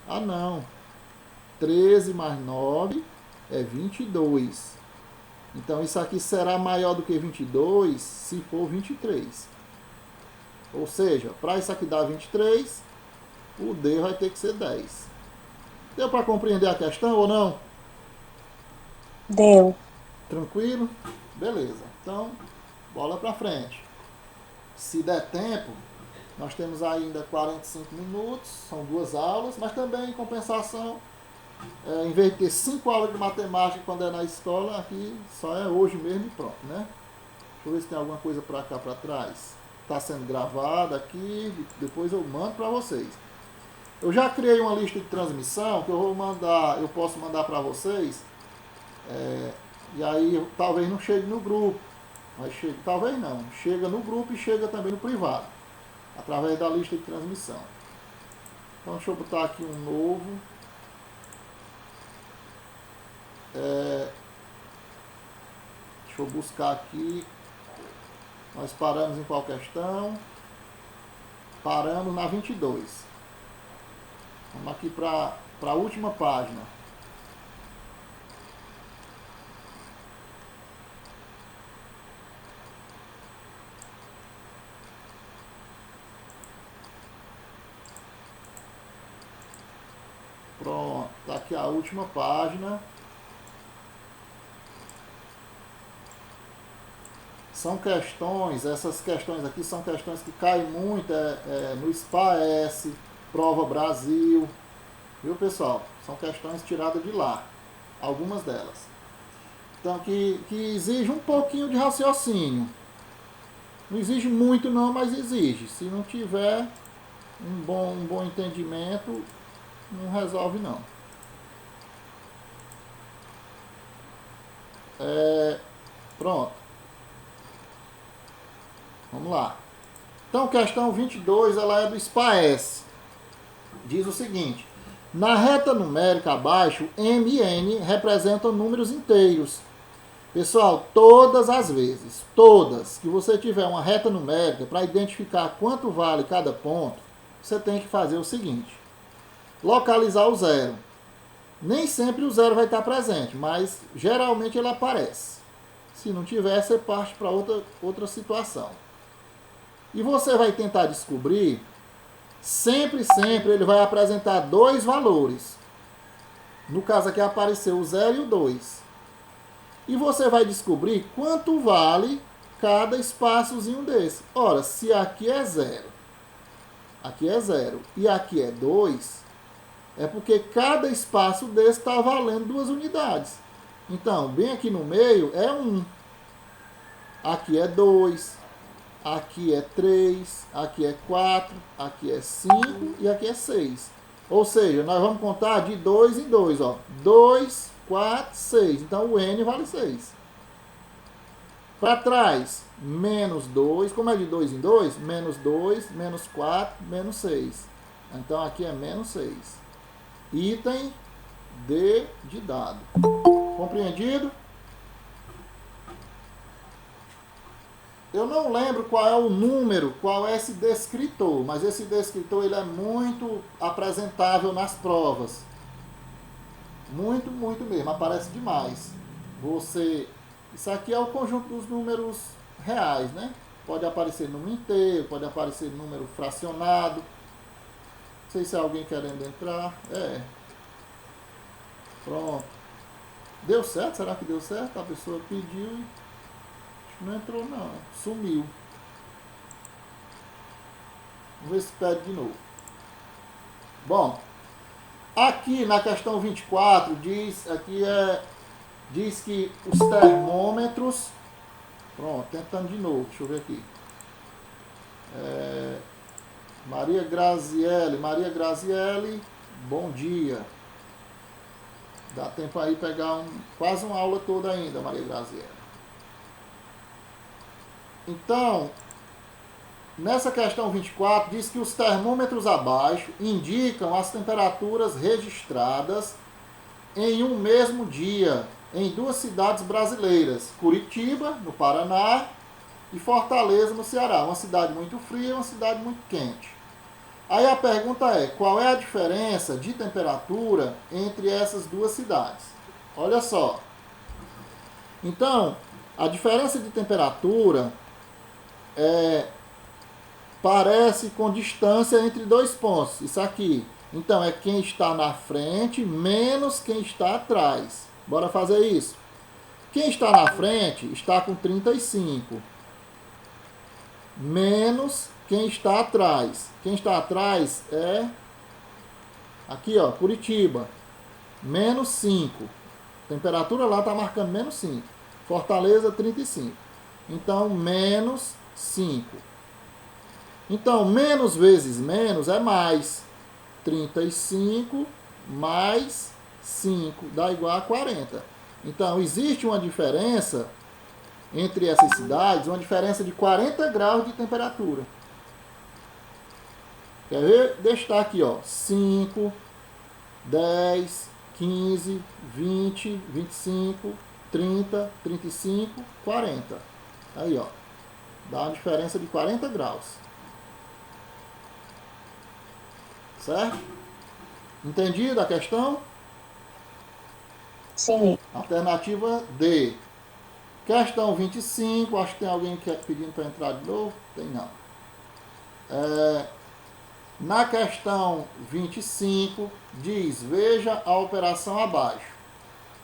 Ah, não. 13 mais 9 é 22. Então, isso aqui será maior do que 22 se for 23. Ou seja, para isso aqui dar 23, o D vai ter que ser 10. Deu para compreender a questão ou não? Deu. Tranquilo? Beleza. Então, bola para frente. Se der tempo, nós temos ainda 45 minutos, são 2 aulas, mas também, em compensação, em vez de ter 5 aulas de matemática quando é na escola, aqui só é hoje mesmo e pronto, né? Deixa eu ver se tem alguma coisa para cá para trás. Está sendo gravada aqui, depois eu mando para vocês. Eu já criei uma lista de transmissão que eu posso mandar para vocês. E aí talvez não chegue no grupo, mas talvez não. Chega no grupo e chega também no privado, através da lista de transmissão. Então deixa eu botar aqui um novo. Deixa eu buscar aqui. Nós paramos em qual questão? Paramos na 22. Vamos aqui para a última página. Pronto, está aqui a última página. São questões, essas questões aqui são questões que caem muito no SPAES, Prova Brasil, viu pessoal? São questões tiradas de lá, algumas delas. Então, que exige um pouquinho de raciocínio. Não exige muito não, mas exige. Se não tiver um bom entendimento, não resolve não. Pronto. Vamos lá. Então, questão 22, ela é do SPAES. Diz o seguinte: na reta numérica abaixo, M e N representam números inteiros. Pessoal, todas as vezes, todas, que você tiver uma reta numérica para identificar quanto vale cada ponto, você tem que fazer o seguinte: localizar o zero. Nem sempre o zero vai estar presente, mas geralmente ele aparece. Se não tiver, você parte para outra situação. E você vai tentar descobrir, sempre ele vai apresentar dois valores. No caso aqui apareceu o 0 e o 2. E você vai descobrir quanto vale cada espaçozinho desse. Ora, se aqui é 0 e aqui é 2, é porque cada espaço desse está valendo 2 unidades. Então, bem aqui no meio é 1. Aqui é 2. Aqui é 3. Aqui é 4. Aqui é 5. E aqui é 6. Ou seja, nós vamos contar de 2 em 2. 2, 4, 6. Então, o N vale 6. Para trás, menos 2. Como é de 2 em 2? Menos 2, menos 4, menos 6. Então, aqui é menos 6. Item D de dado. Compreendido? Eu não lembro qual é o número, qual é esse descritor, mas esse descritor ele é muito apresentável nas provas. Muito mesmo, aparece demais. Isso aqui é o conjunto dos números reais, né? Pode aparecer número inteiro, pode aparecer número fracionado. Não sei se é alguém querendo entrar. Pronto. Deu certo? Será que deu certo? A pessoa pediu e não entrou não. Sumiu. Vamos ver se pede de novo. Bom, aqui na questão 24 diz que os termômetros... Pronto, tentando de novo. Deixa eu ver aqui. Maria Graziele, bom dia. Dá tempo aí pegar quase uma aula toda ainda, Maria Graziele. Então, nessa questão 24, diz que os termômetros abaixo indicam as temperaturas registradas em um mesmo dia em 2 cidades brasileiras, Curitiba, no Paraná, e Fortaleza, no Ceará. Uma cidade muito fria e uma cidade muito quente. Aí a pergunta é, qual é a diferença de temperatura entre essas 2 cidades? Olha só. Então, a diferença de temperatura parece com distância entre 2 pontos. Isso aqui. Então, é quem está na frente menos quem está atrás. Bora fazer isso. Quem está na frente está com 35. Menos quem está atrás. Quem está atrás é... Aqui, ó, Curitiba. Menos 5. Temperatura lá está marcando menos 5. Fortaleza, 35. Então, menos 5. Então, menos vezes menos é mais. 35 mais 5 dá igual a 40. Então, existe uma diferença entre essas cidades, uma diferença de 40 graus de temperatura. Quer ver? Deixa aqui, ó. 5, 10, 15, 20, 25, 30, 35, 40. Aí, ó. Dá uma diferença de 40 graus. Certo? Entendido a questão? Sim. Alternativa D. Questão 25. Acho que tem alguém pedindo para entrar de novo. Tem não. Na questão 25, diz, veja a operação abaixo.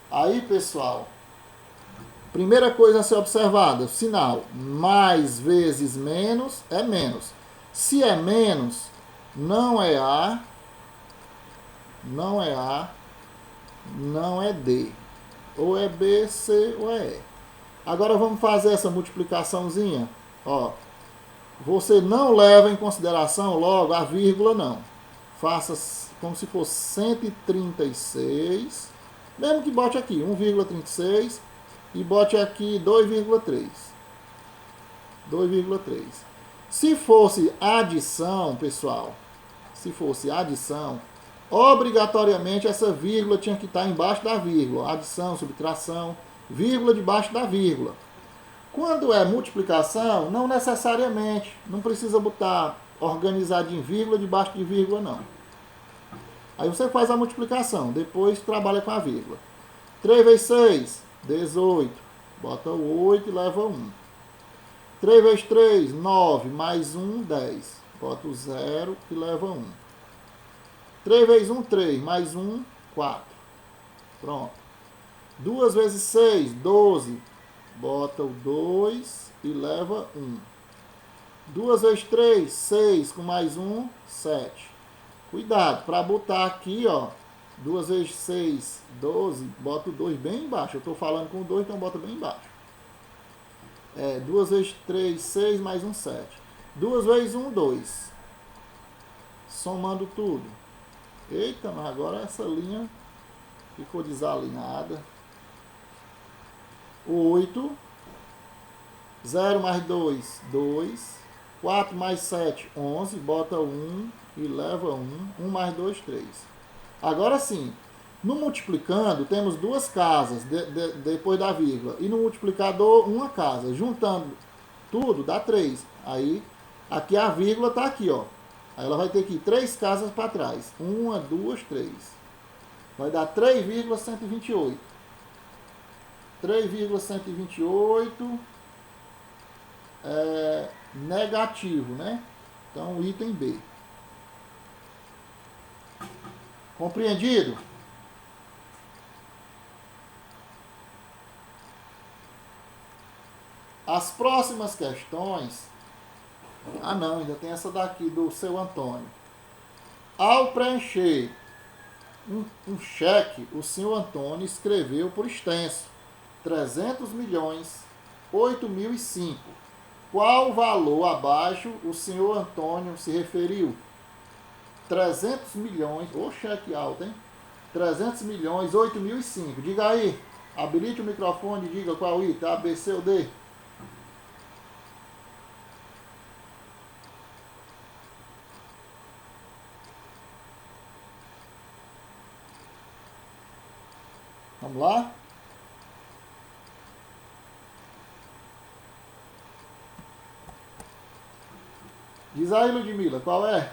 Aí, pessoal, primeira coisa a ser observada, o sinal mais vezes menos é menos. Se é menos, não é A, não é D. Ou é B, C ou é E. Agora vamos fazer essa multiplicaçãozinha. Ó, você não leva em consideração logo a vírgula, não. Faça como se fosse 136, mesmo que bote aqui 1,36 e bote aqui 2,3. 2,3. Se fosse adição, pessoal, se fosse adição, obrigatoriamente essa vírgula tinha que estar embaixo da vírgula. Adição, subtração, vírgula debaixo da vírgula. Quando é multiplicação, não necessariamente. Não precisa botar organizadinho vírgula debaixo de vírgula, não. Aí você faz a multiplicação, depois trabalha com a vírgula. 3 vezes 6, 18. Bota o 8 e leva 1. 3 vezes 3, 9. Mais 1, 10. Bota o 0 e leva 1. 3 vezes 1, 3. Mais 1, 4. Pronto. 2 vezes 6, 12. Bota o 2 e leva 1. 2 vezes 3, 6. Com mais 1, 7. Cuidado, para botar aqui, ó. 2 vezes 6, 12. Bota o 2 bem embaixo. Eu estou falando com o 2, então bota bem embaixo. 2 vezes 3, 6. Mais 1, 7. 2 vezes 1, 2. Somando tudo. Eita, mas agora essa linha ficou desalinhada. 8. 0 mais 2, 2. 4 mais 7, 11. Bota 1 e leva 1. 1 mais 2, 3. Agora sim, no multiplicando, temos duas casas depois da vírgula. E no multiplicador, uma casa. Juntando tudo, dá 3. Aí, aqui a vírgula está aqui, ó. Aí ela vai ter que ir 3 casas para trás. 1, 2, 3. Vai dar 3,128. 3,128 é negativo, né? Então, item B. Compreendido? As próximas questões... Ah, não, ainda tem essa daqui do seu Antônio. Ao preencher um cheque, o senhor Antônio escreveu por extenso 300 milhões, 8.005. Qual valor abaixo o senhor Antônio se referiu? 300 milhões, ô cheque alto, hein? 300 milhões, 8.005. Diga aí, habilite o microfone e diga qual item, A, B, C ou D. Vamos lá? Diz aí, Ludmila, qual é?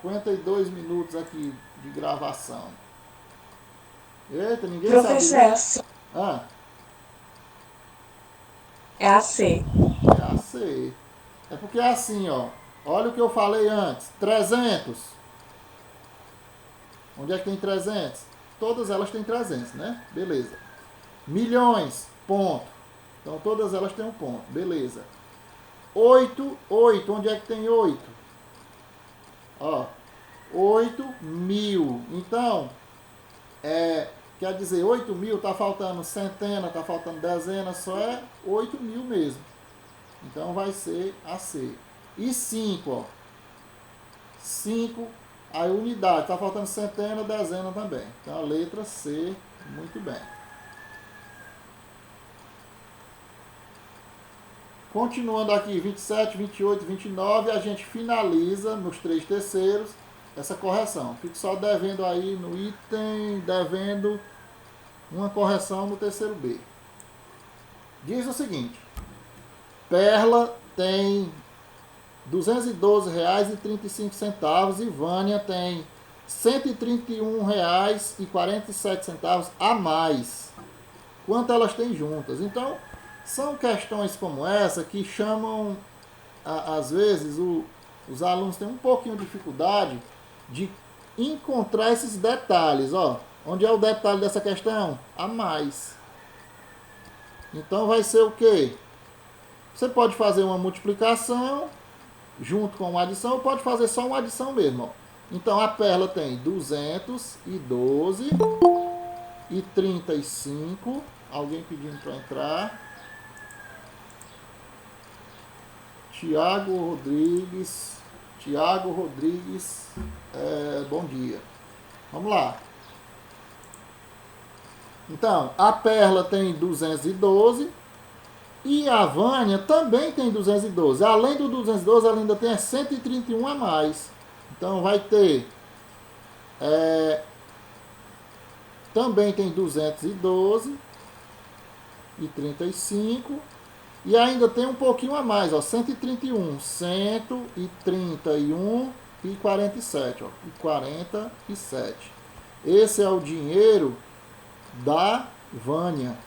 ...52 minutos aqui de gravação. Eita, ninguém Professor, sabe. Ah, é a C. é a C. É porque é assim, ó. Olha o que eu falei antes. 300. Onde é que tem 300? Todas elas têm 300, né? Beleza. Milhões, ponto. Então todas elas têm um ponto. Beleza. 8, 8. Onde é que tem 8? Ó. 8.000. Então, quer dizer, 8.000 tá faltando centena, tá faltando dezena, só é 8.000 mesmo. Então vai ser a C. E 5, ó. 5, a unidade. Tá faltando centena, dezena também. Então a letra C, muito bem. Continuando aqui, 27, 28, 29, a gente finaliza nos 3 terceiros essa correção. Fico só devendo aí no item, devendo uma correção no terceiro B. Diz o seguinte: Perla tem R$ 212,35 e Vânia tem R$ 131,47 a mais. Quanto elas têm juntas? Então, são questões como essa que chamam, às vezes, os alunos têm um pouquinho de dificuldade de encontrar esses detalhes. Ó, onde é o detalhe dessa questão? A mais. Então vai ser o quê? Você pode fazer uma multiplicação, junto com uma adição, ou pode fazer só uma adição mesmo. Ó. Então, a Perla tem 212,35. Alguém pedindo para entrar. Tiago Rodrigues, bom dia. Vamos lá. Então, a Perla tem 212 e a Vânia também tem 212. Além do 212, ela ainda tem 131 a mais. Então, vai ter... também tem 212,35 e ainda tem um pouquinho a mais, ó, 131,47, ó, e 47. Esse é o dinheiro da Vânia.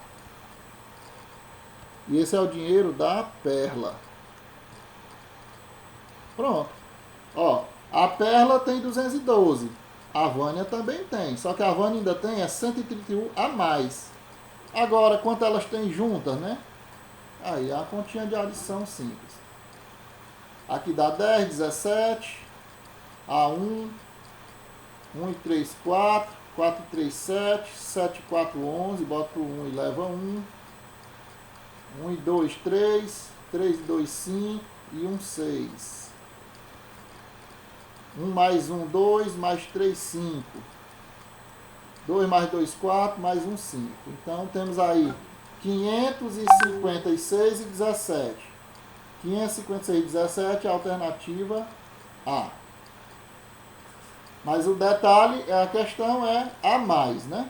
E esse é o dinheiro da Perla. Pronto. Ó, a Perla tem 212. A Vânia também tem. Só que a Vânia ainda tem 131 a mais. Agora, quanto elas têm juntas, né? Aí, a continha de adição simples. Aqui dá 10, 17. A1. 1 e 3, 4. 4 e 3, 7. 7 e 4, 11. Bota o 1 e leva 1. 1 e 2, 3. 3 e 2, 5. E 1, 6. 1 mais 1, 2. Mais 3, 5. 2 mais 2, 4. Mais 1, 5. Então, temos aí 556 e 17. 556 e 17 é a alternativa A. Mas o detalhe, a questão é a mais, né?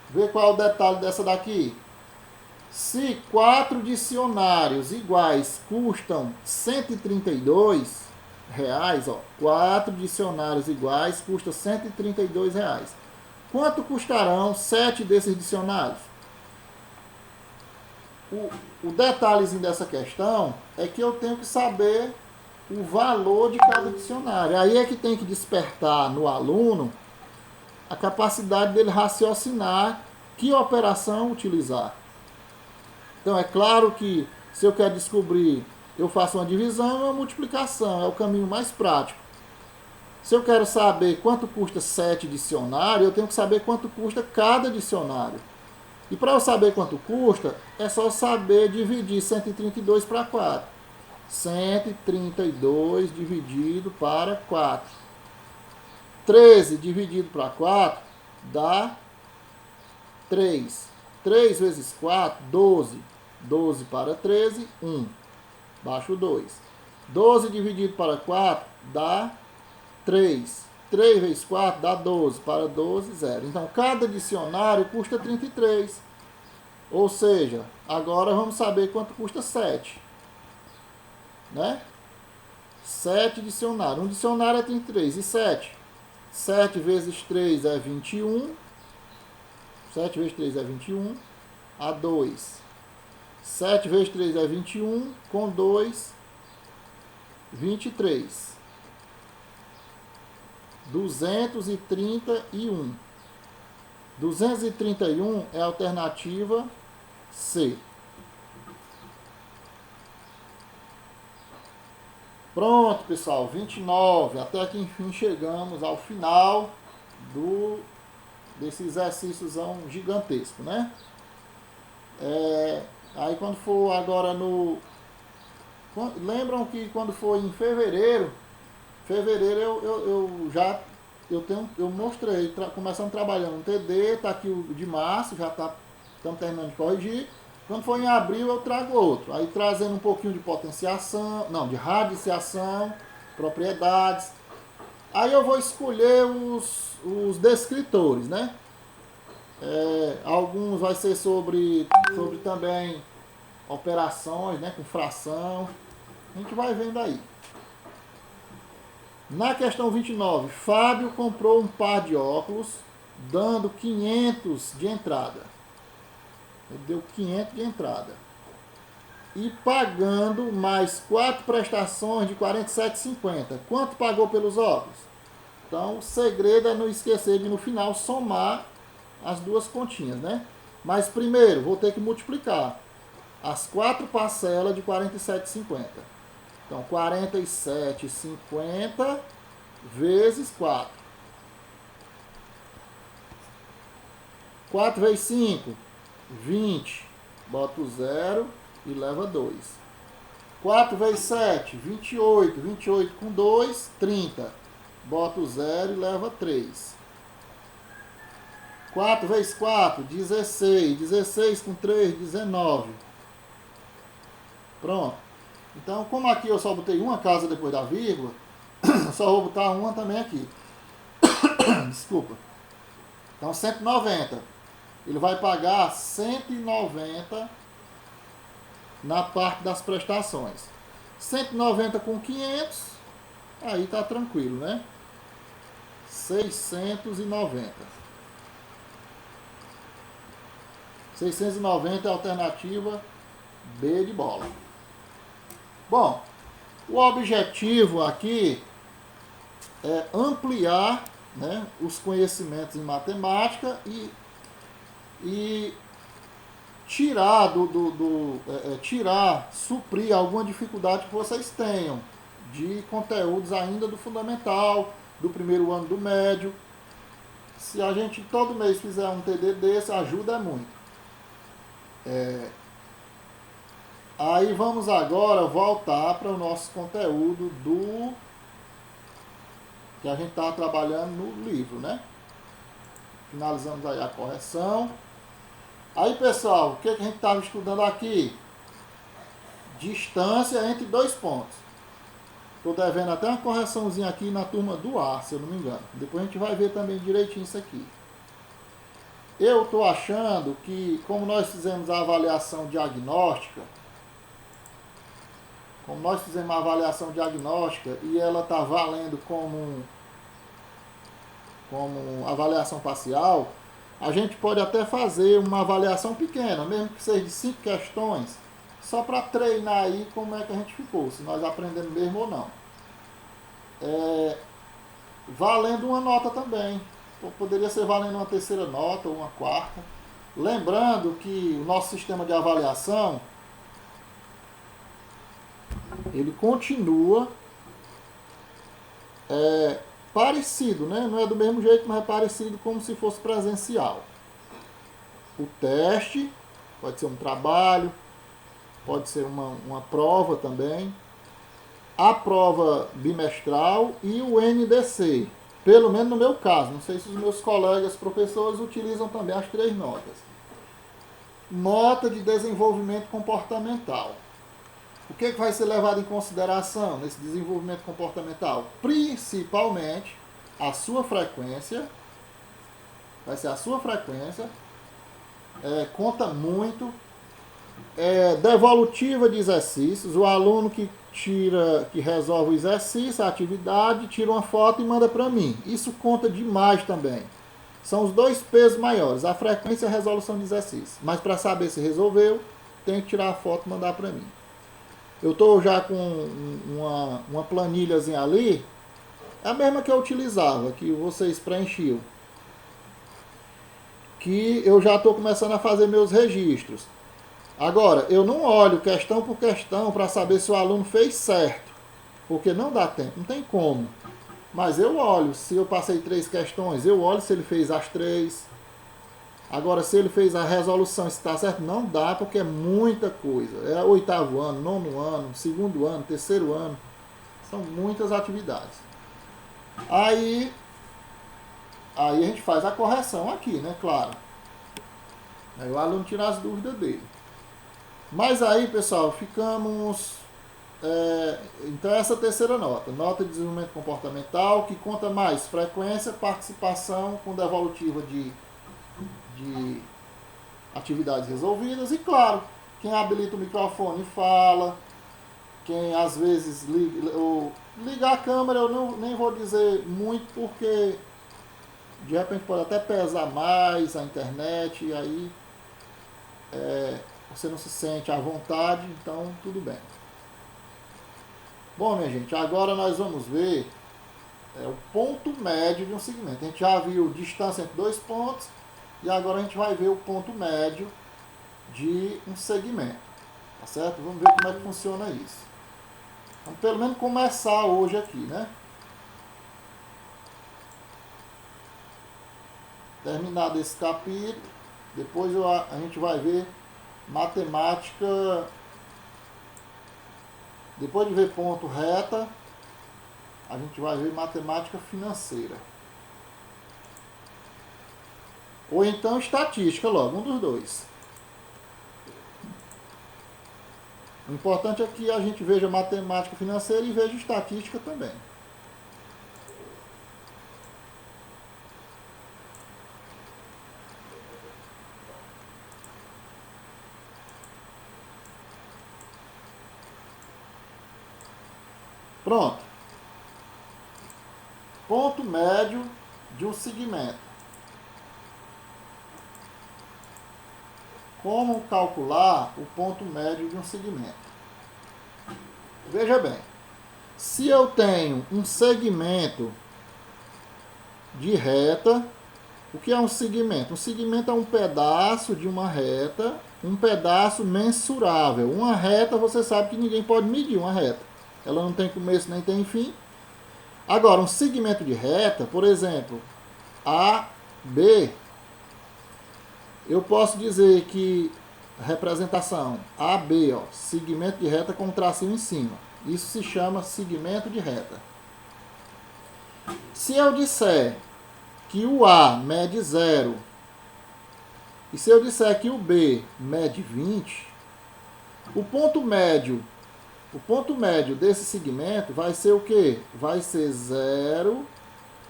Vê qual é o detalhe dessa daqui. Se 4 dicionários iguais custam R$132, ó, 4 dicionários iguais custam R$132. Quanto custarão 7 desses dicionários? O detalhezinho dessa questão é que eu tenho que saber o valor de cada dicionário. Aí é que tem que despertar no aluno a capacidade dele raciocinar que operação utilizar. Então é claro que se eu quero descobrir, eu faço uma divisão e uma multiplicação, é o caminho mais prático. Se eu quero saber quanto custa 7 dicionários, eu tenho que saber quanto custa cada dicionário. E para eu saber quanto custa, é só saber dividir 132 para 4. 132 dividido para 4. 13 dividido para 4 dá 3. 3 vezes 4, 12. 12 para 13, 1. Baixo 2. 12 dividido para 4 dá 3. 3 vezes 4 dá 12. Para 12, 0. Então, cada dicionário custa 33. Ou seja, agora vamos saber quanto custa 7. Né? 7 dicionários. Um dicionário é 33. E 7? 7 vezes 3 é 21. 7 vezes 3 é 21. A 2. 7 vezes 3 é 21. Com 2, 23. 231. 231 é a alternativa C. Pronto, pessoal, 29. Até que enfim chegamos ao final desse exercício gigantesco, né? Aí quando for agora lembram que quando for em fevereiro eu mostrei, começando trabalhando no TD, tá aqui o de março, já estamos terminando de corrigir. Quando for em abril eu trago outro, aí trazendo um pouquinho de potenciação, não, de radiciação, propriedades. Aí eu vou escolher os descritores, né? Alguns vai ser sobre também operações, né, com fração. A gente vai vendo aí. Na questão 29, Fábio comprou um par de óculos, dando 500 de entrada. Ele deu 500 de entrada. E pagando mais 4 prestações de R$ 47,50. Quanto pagou pelos óculos? Então, o segredo é não esquecer de, no final, somar as duas continhas, né? Mas, primeiro, vou ter que multiplicar as 4 parcelas de R$ 47,50. Então, 47,50 vezes 4. 4 vezes 5, 20. Bota o 0 e leva 2. 4 vezes 7, 28. 28 com 2, 30. Bota o 0 e leva 3. 4 vezes 4, 16. 16 com 3, 19. Pronto. Então, como aqui eu só botei uma casa depois da vírgula, eu só vou botar uma também aqui. Desculpa. Então, 190. Ele vai pagar 190 na parte das prestações. 190 com 500, aí tá tranquilo, né? 690. 690 é a alternativa B de bola. Bom, o objetivo aqui é ampliar, né, os conhecimentos em matemática e tirar suprir alguma dificuldade que vocês tenham de conteúdos ainda do fundamental, do primeiro ano do médio. Se a gente todo mês fizer um TD desse, ajuda muito. Aí vamos agora voltar para o nosso conteúdo que a gente está trabalhando no livro, né? Finalizamos aí a correção. Aí, pessoal, o que a gente estava estudando aqui? Distância entre dois pontos. Estou devendo até uma correçãozinha aqui na turma do ar, se eu não me engano. Depois a gente vai ver também direitinho isso aqui. Eu estou achando que, como nós fizemos a avaliação diagnóstica, e ela está valendo como avaliação parcial, a gente pode até fazer uma avaliação pequena, mesmo que seja de 5 questões, só para treinar aí como é que a gente ficou, se nós aprendemos mesmo ou não. Valendo uma nota também. Poderia ser valendo uma terceira nota ou uma quarta. Lembrando que o nosso sistema de avaliação, ele continua parecido, né? Não é do mesmo jeito, mas é parecido como se fosse presencial. O teste pode ser um trabalho, pode ser uma prova também. A prova bimestral e o NDC. Pelo menos no meu caso. Não sei se os meus colegas professores utilizam também as 3 notas. Nota de desenvolvimento comportamental. O que vai ser levado em consideração nesse desenvolvimento comportamental? Principalmente a sua frequência. Vai ser a sua frequência. Conta muito. Devolutiva de exercícios. O aluno que resolve o exercício, a atividade, tira uma foto e manda para mim. Isso conta demais também. São os 2 pesos maiores, a frequência e a resolução de exercício. Mas para saber se resolveu, tem que tirar a foto e mandar para mim. Eu estou já com uma planilhazinha ali, é a mesma que eu utilizava, que vocês preenchiam. Que eu já estou começando a fazer meus registros. Agora, eu não olho questão por questão para saber se o aluno fez certo, porque não dá tempo, não tem como. Mas eu olho, se eu passei 3 questões, eu olho se ele fez as 3. Agora, se ele fez a resolução, se está certo, não dá, porque é muita coisa. É 8º ano, 9º ano, 2º ano, 3º ano. São muitas atividades. Aí a gente faz a correção aqui, né? Claro. Aí o aluno tira as dúvidas dele. Mas aí, pessoal, ficamos... então essa terceira nota. Nota de desenvolvimento comportamental, que conta mais frequência, participação com devolutiva de atividades resolvidas. E claro, quem habilita o microfone fala. Quem às vezes ligar a câmera, eu nem vou dizer muito, porque de repente pode até pesar mais a internet, e aí você não se sente à vontade, então tudo bem. Bom, minha gente, agora nós vamos ver o ponto médio de um segmento. A gente já viu distância entre 2 pontos, e agora a gente vai ver o ponto médio de um segmento. Tá certo? Vamos ver como é que funciona isso. Vamos pelo menos começar hoje aqui, né? Terminado esse capítulo, depois a gente vai ver matemática. Depois de ver ponto reta, a gente vai ver matemática financeira. Ou então estatística logo, um dos dois. O importante é que a gente veja matemática financeira e veja estatística também. Pronto. Ponto médio de um segmento. Como calcular o ponto médio de um segmento? Veja bem, se eu tenho um segmento de reta, o que é um segmento? Um segmento é um pedaço de uma reta, um pedaço mensurável. Uma reta, você sabe que ninguém pode medir uma reta. Ela não tem começo nem tem fim. Agora, um segmento de reta, por exemplo, A, B, eu posso dizer que a representação AB, ó, segmento de reta com um tracinho em cima. Isso se chama segmento de reta. Se eu disser que o A mede 0 e se eu disser que o B mede 20, o ponto médio desse segmento vai ser o quê? Vai ser 0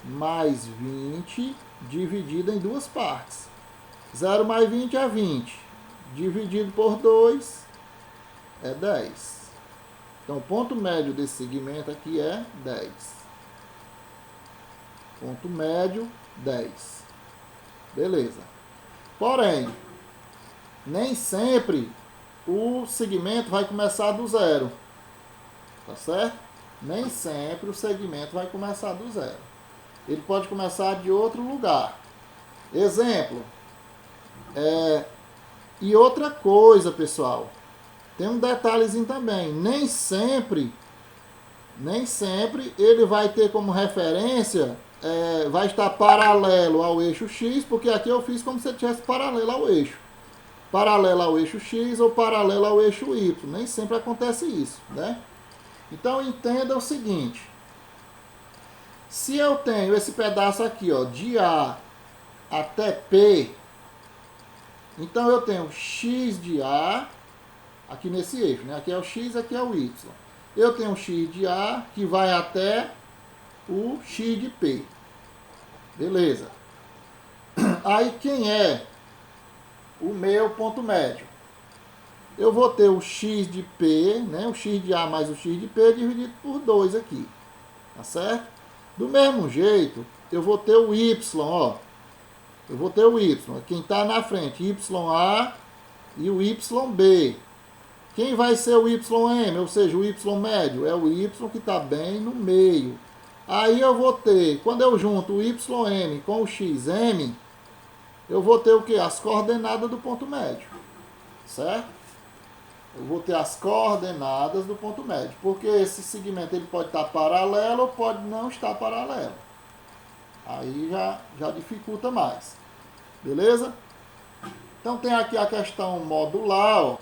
mais 20 dividido em duas partes. 0 mais 20 é 20. Dividido por 2 é 10. Então, o ponto médio desse segmento aqui é 10. Ponto médio, 10. Beleza. Porém, nem sempre o segmento vai começar do zero. Tá certo? Nem sempre o segmento vai começar do zero. Ele pode começar de outro lugar. Exemplo. E outra coisa, pessoal, tem um detalhezinho também. Nem sempre ele vai ter como referência, vai estar paralelo ao eixo X, porque aqui eu fiz como se ele estivesse paralelo ao eixo. Paralelo ao eixo X ou paralelo ao eixo Y. Nem sempre acontece isso, né? Então entenda o seguinte. Se eu tenho esse pedaço aqui, ó, de A até P, então eu tenho x de A, aqui nesse eixo, né? Aqui é o x, aqui é o y. Eu tenho o x de A que vai até o x de P. Beleza. Aí quem é o meu ponto médio? Eu vou ter o x de P, né? O x de A mais o x de P dividido por 2 aqui. Tá certo? Do mesmo jeito, eu vou ter o y, ó. Eu vou ter o y, quem está na frente, YA e o YB. Quem vai ser o YM, ou seja, o Y médio? É o Y que está bem no meio. Aí eu vou ter, quando eu junto o YM com o XM, eu vou ter o quê? As coordenadas do ponto médio. Certo? Eu vou ter as coordenadas do ponto médio. Porque esse segmento ele pode estar paralelo ou pode não estar paralelo. Aí já dificulta mais. Beleza? Então tem aqui a questão modular. Ó.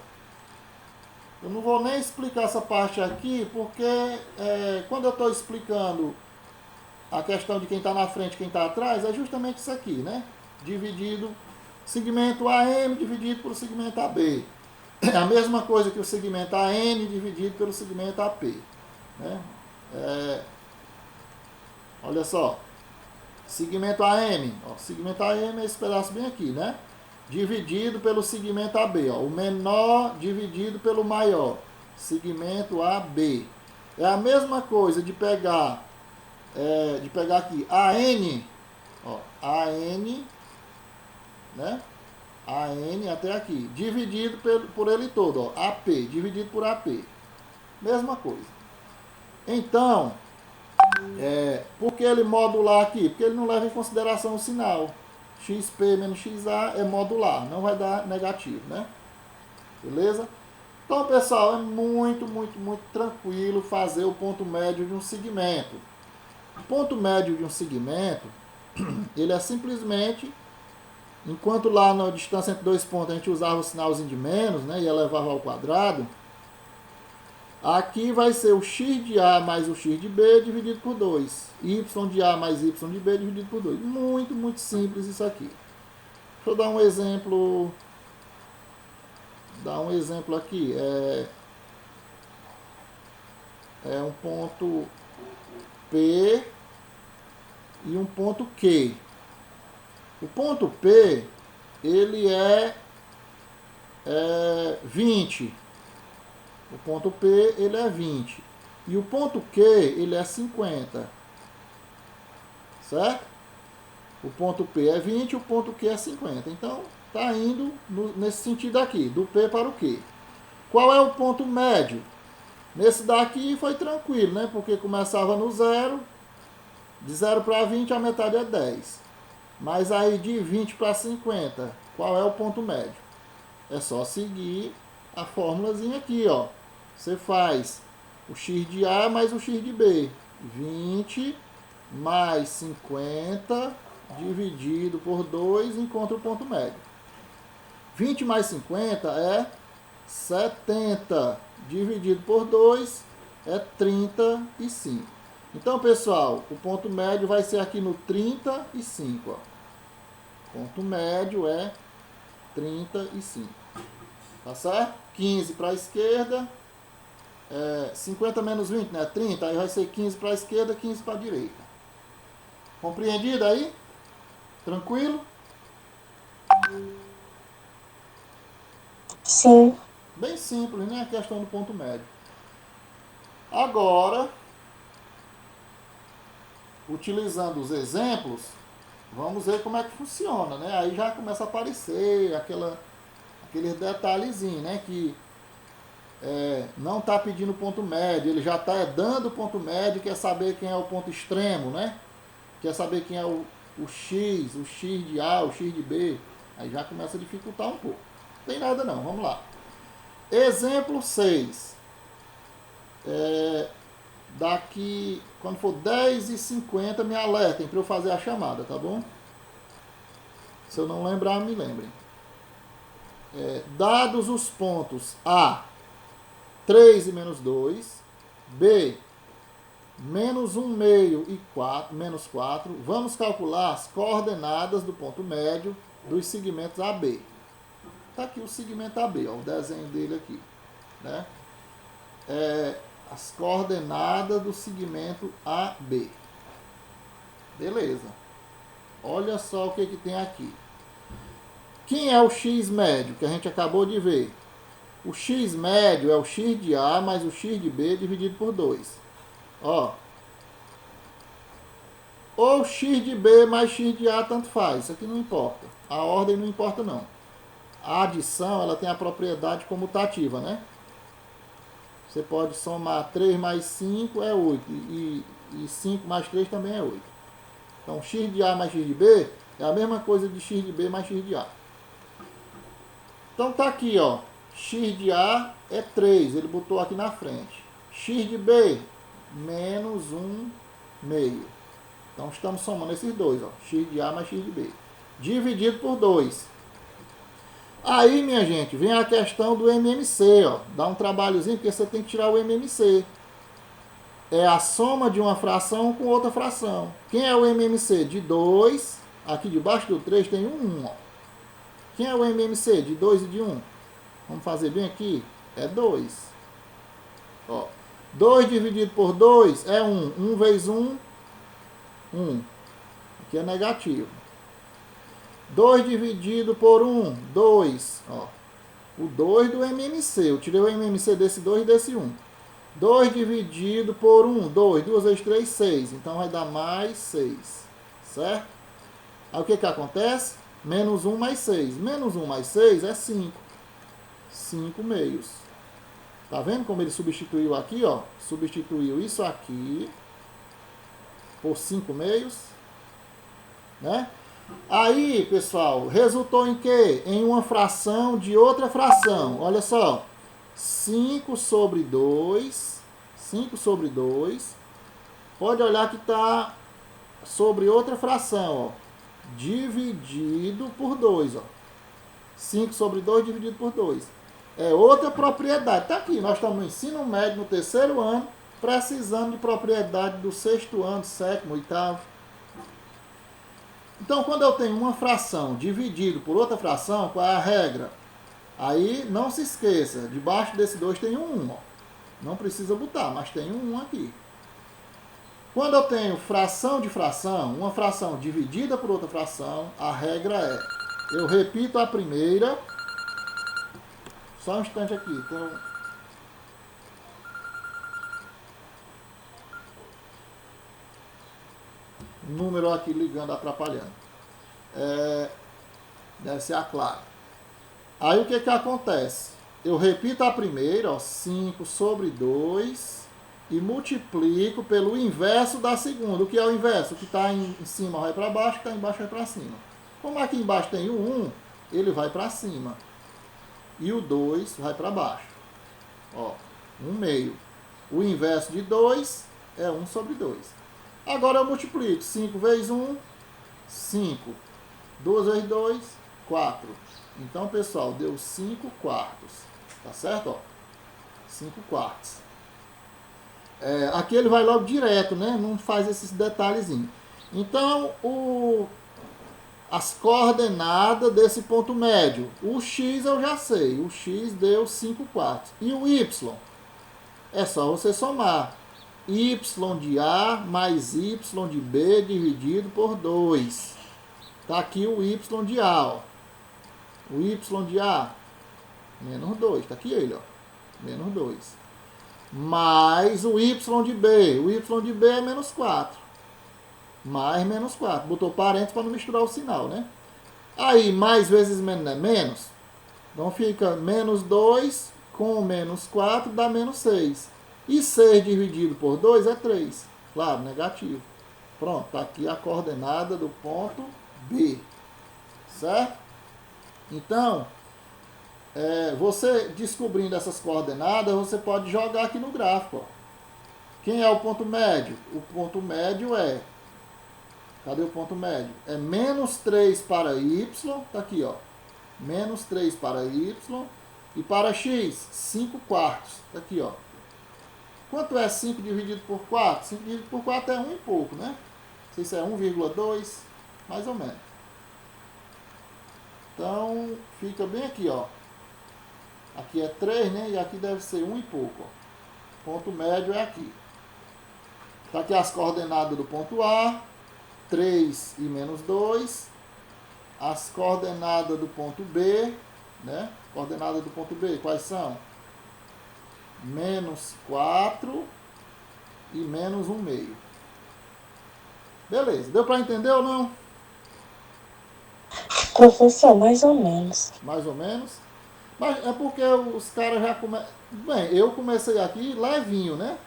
Eu não vou nem explicar essa parte aqui, porque quando eu estou explicando a questão de quem está na frente e quem está atrás, é justamente isso aqui, né? Dividido, segmento AM dividido pelo segmento AB. É a mesma coisa que o segmento AN dividido pelo segmento AP. Né? Olha só. Segmento AM. Ó, segmento AM é esse pedaço bem aqui, né? Dividido pelo segmento AB. Ó, o menor dividido pelo maior. Segmento AB. É a mesma coisa de pegar aqui AN. Ó, AN, né? AN até aqui, dividido por ele todo, ó, AP, dividido por AP. Mesma coisa. Então, por que ele modular aqui? Porque ele não leva em consideração o sinal. XP menos XA é modular, não vai dar negativo, né? Beleza? Então, pessoal, é muito, muito, muito tranquilo fazer o ponto médio de um segmento. O ponto médio de um segmento, ele é simplesmente, enquanto lá na distância entre dois pontos a gente usava o sinalzinho de menos, né, e elevava ao quadrado, aqui vai ser o x de A mais o x de B dividido por 2. Y de A mais Y de B dividido por 2. Muito, muito simples isso aqui. Deixa eu dar um exemplo. Aqui. É um ponto P e um ponto Q. O ponto P, ele é 20. O ponto P, ele é 20. E o ponto Q, ele é 50. Certo? O ponto P é 20, o ponto Q é 50. Então, está indo nesse sentido aqui, do P para o Q. Qual é o ponto médio? Nesse daqui foi tranquilo, né? Porque começava no 0, de 0 para 20 a metade é 10. Mas aí de 20 para 50, qual é o ponto médio? É só seguir a fórmulazinha aqui, ó. Você faz o x de A mais o x de B. 20 mais 50 dividido por 2 encontra o ponto médio. 20 mais 50 é 70 dividido por 2 é 35. Então, pessoal, o ponto médio vai ser aqui no 35. Ó. Ponto médio é 35. Tá certo? 15 para a esquerda. 50 menos 20, né? 30. Aí vai ser 15 para a esquerda, 15 para a direita. Compreendido aí? Tranquilo? Sim. Bem simples, né? A questão do ponto médio. Agora, utilizando os exemplos, vamos ver como é que funciona, né? Aí já começa a aparecer aqueles detalhezinhos, né? Que não está pedindo ponto médio, ele já está dando ponto médio, quer saber quem é o ponto extremo, né? Quer saber quem é o x de A, o x de B. Aí já começa a dificultar um pouco. Não tem nada não, vamos lá. Exemplo 6. Daqui, quando for 10h50, me alertem para eu fazer a chamada, tá bom? Se eu não lembrar, me lembrem. Dados os pontos A, 3 e menos 2, B, menos 1 meio e 4, menos 4, vamos calcular as coordenadas do ponto médio dos segmentos AB. Está aqui o segmento AB, ó, o desenho dele aqui. Né? As coordenadas do segmento AB. Beleza. Olha só o que tem aqui. Quem é o x médio que a gente acabou de ver? O x médio é o x de A mais o x de B dividido por 2. Ó. Ou x de B mais x de A, tanto faz. Isso aqui não importa. A ordem não importa, não. A adição, ela tem a propriedade comutativa, né? Você pode somar 3 mais 5 é 8. E 5 mais 3 também é 8. Então, x de A mais x de B é a mesma coisa de x de B mais x de A. Então, tá aqui, ó. X de A é 3. Ele botou aqui na frente. X de B, menos 1 meio. Então, estamos somando esses dois, ó. X de A mais x de B. Dividido por 2. Aí, minha gente, vem a questão do MMC, ó. Dá um trabalhozinho, porque você tem que tirar o MMC. É a soma de uma fração com outra fração. Quem é o MMC? De 2. Aqui debaixo do 3 tem um 1, ó. Quem é o MMC? De 2 e de 1. Vamos fazer bem aqui. É 2. Ó. 2 dividido por 2 é 1. 1 vezes 1, 1. Aqui é negativo. 2 dividido por 1, 2. Ó. O 2 do MMC. Eu tirei o MMC desse 2 e desse 1. 2 dividido por 1, 2. 2 vezes 3, 6. Então vai dar mais 6. Certo? Aí o que acontece? Menos 1 mais 6. Menos 1 mais 6 é 5. 5 meios. Tá vendo como ele substituiu aqui, ó? Substituiu isso aqui por 5 meios. Né? Aí, pessoal, resultou em quê? Em uma fração de outra fração. Olha só. 5 sobre 2. 5 sobre 2. Pode olhar que está sobre outra fração, ó. Dividido por 2, ó. 5 sobre 2 dividido por 2. É outra propriedade. Está aqui, nós estamos no ensino médio, no terceiro ano, precisando de propriedade do sexto ano, sétimo, oitavo. Então, quando eu tenho uma fração dividido por outra fração, qual é a regra? Aí, não se esqueça, debaixo desse 2 tem um 1, ó. Não precisa botar, mas tem um 1 aqui. Quando eu tenho fração de fração, uma fração dividida por outra fração, a regra é, eu repito a primeira, só um instante aqui, então, número aqui ligando, atrapalhando. Deve ser a Clara. Aí o que que acontece? Eu repito a primeira, ó, 5 sobre 2, e multiplico pelo inverso da segunda. O que é o inverso? O que está em cima vai para baixo, o que está embaixo vai para cima. Como aqui embaixo tem o 1, ele vai para cima. E o 2 vai para baixo. Ó, 1 meio. O inverso de 2 é 1 sobre 2. Agora eu multiplico. 5 vezes 1, 5. 2 vezes 2, 4. Então, pessoal, deu 5 quartos. Tá certo? Ó, 5 quartos. Aqui ele vai logo direto, né? Não faz esses detalhezinhos. Então, as coordenadas desse ponto médio. O x eu já sei. O x deu 5 quartos. E o y? É só você somar. Y de A mais Y de B dividido por 2. Tá aqui o Y de A, ó. O Y de A, menos 2. Tá aqui ele, ó. Menos 2. Mais o Y de B. O Y de B é menos 4. Mais menos 4. Botou parênteses para não misturar o sinal, né? Aí, mais vezes menos é menos. Então fica menos 2 com menos 4 dá menos 6. E 6 dividido por 2 é 3. Claro, negativo. Pronto, está aqui a coordenada do ponto B. Certo? Então, você descobrindo essas coordenadas, você pode jogar aqui no gráfico. Ó. Quem é o ponto médio? O ponto médio é... Cadê o ponto médio? É menos 3 para y. Está aqui, ó. Menos 3 para y. E para x, 5 quartos. Está aqui, ó. Quanto é 5 dividido por 4? 5 dividido por 4 é 1 e pouco, né? Não sei se é 1,2, mais ou menos. Então, fica bem aqui, ó. Aqui é 3, né? E aqui deve ser 1 e pouco, ó. Ponto médio é aqui. Tá aqui as coordenadas do ponto A, 3 e menos 2. As coordenadas do ponto B, né? Coordenadas do ponto B, quais são? Menos 4 e menos 1 meio. Beleza, deu para entender ou não? Professor, mais ou menos. Mais ou menos. Mas é porque os caras já começam... Bem, eu comecei aqui levinho, né?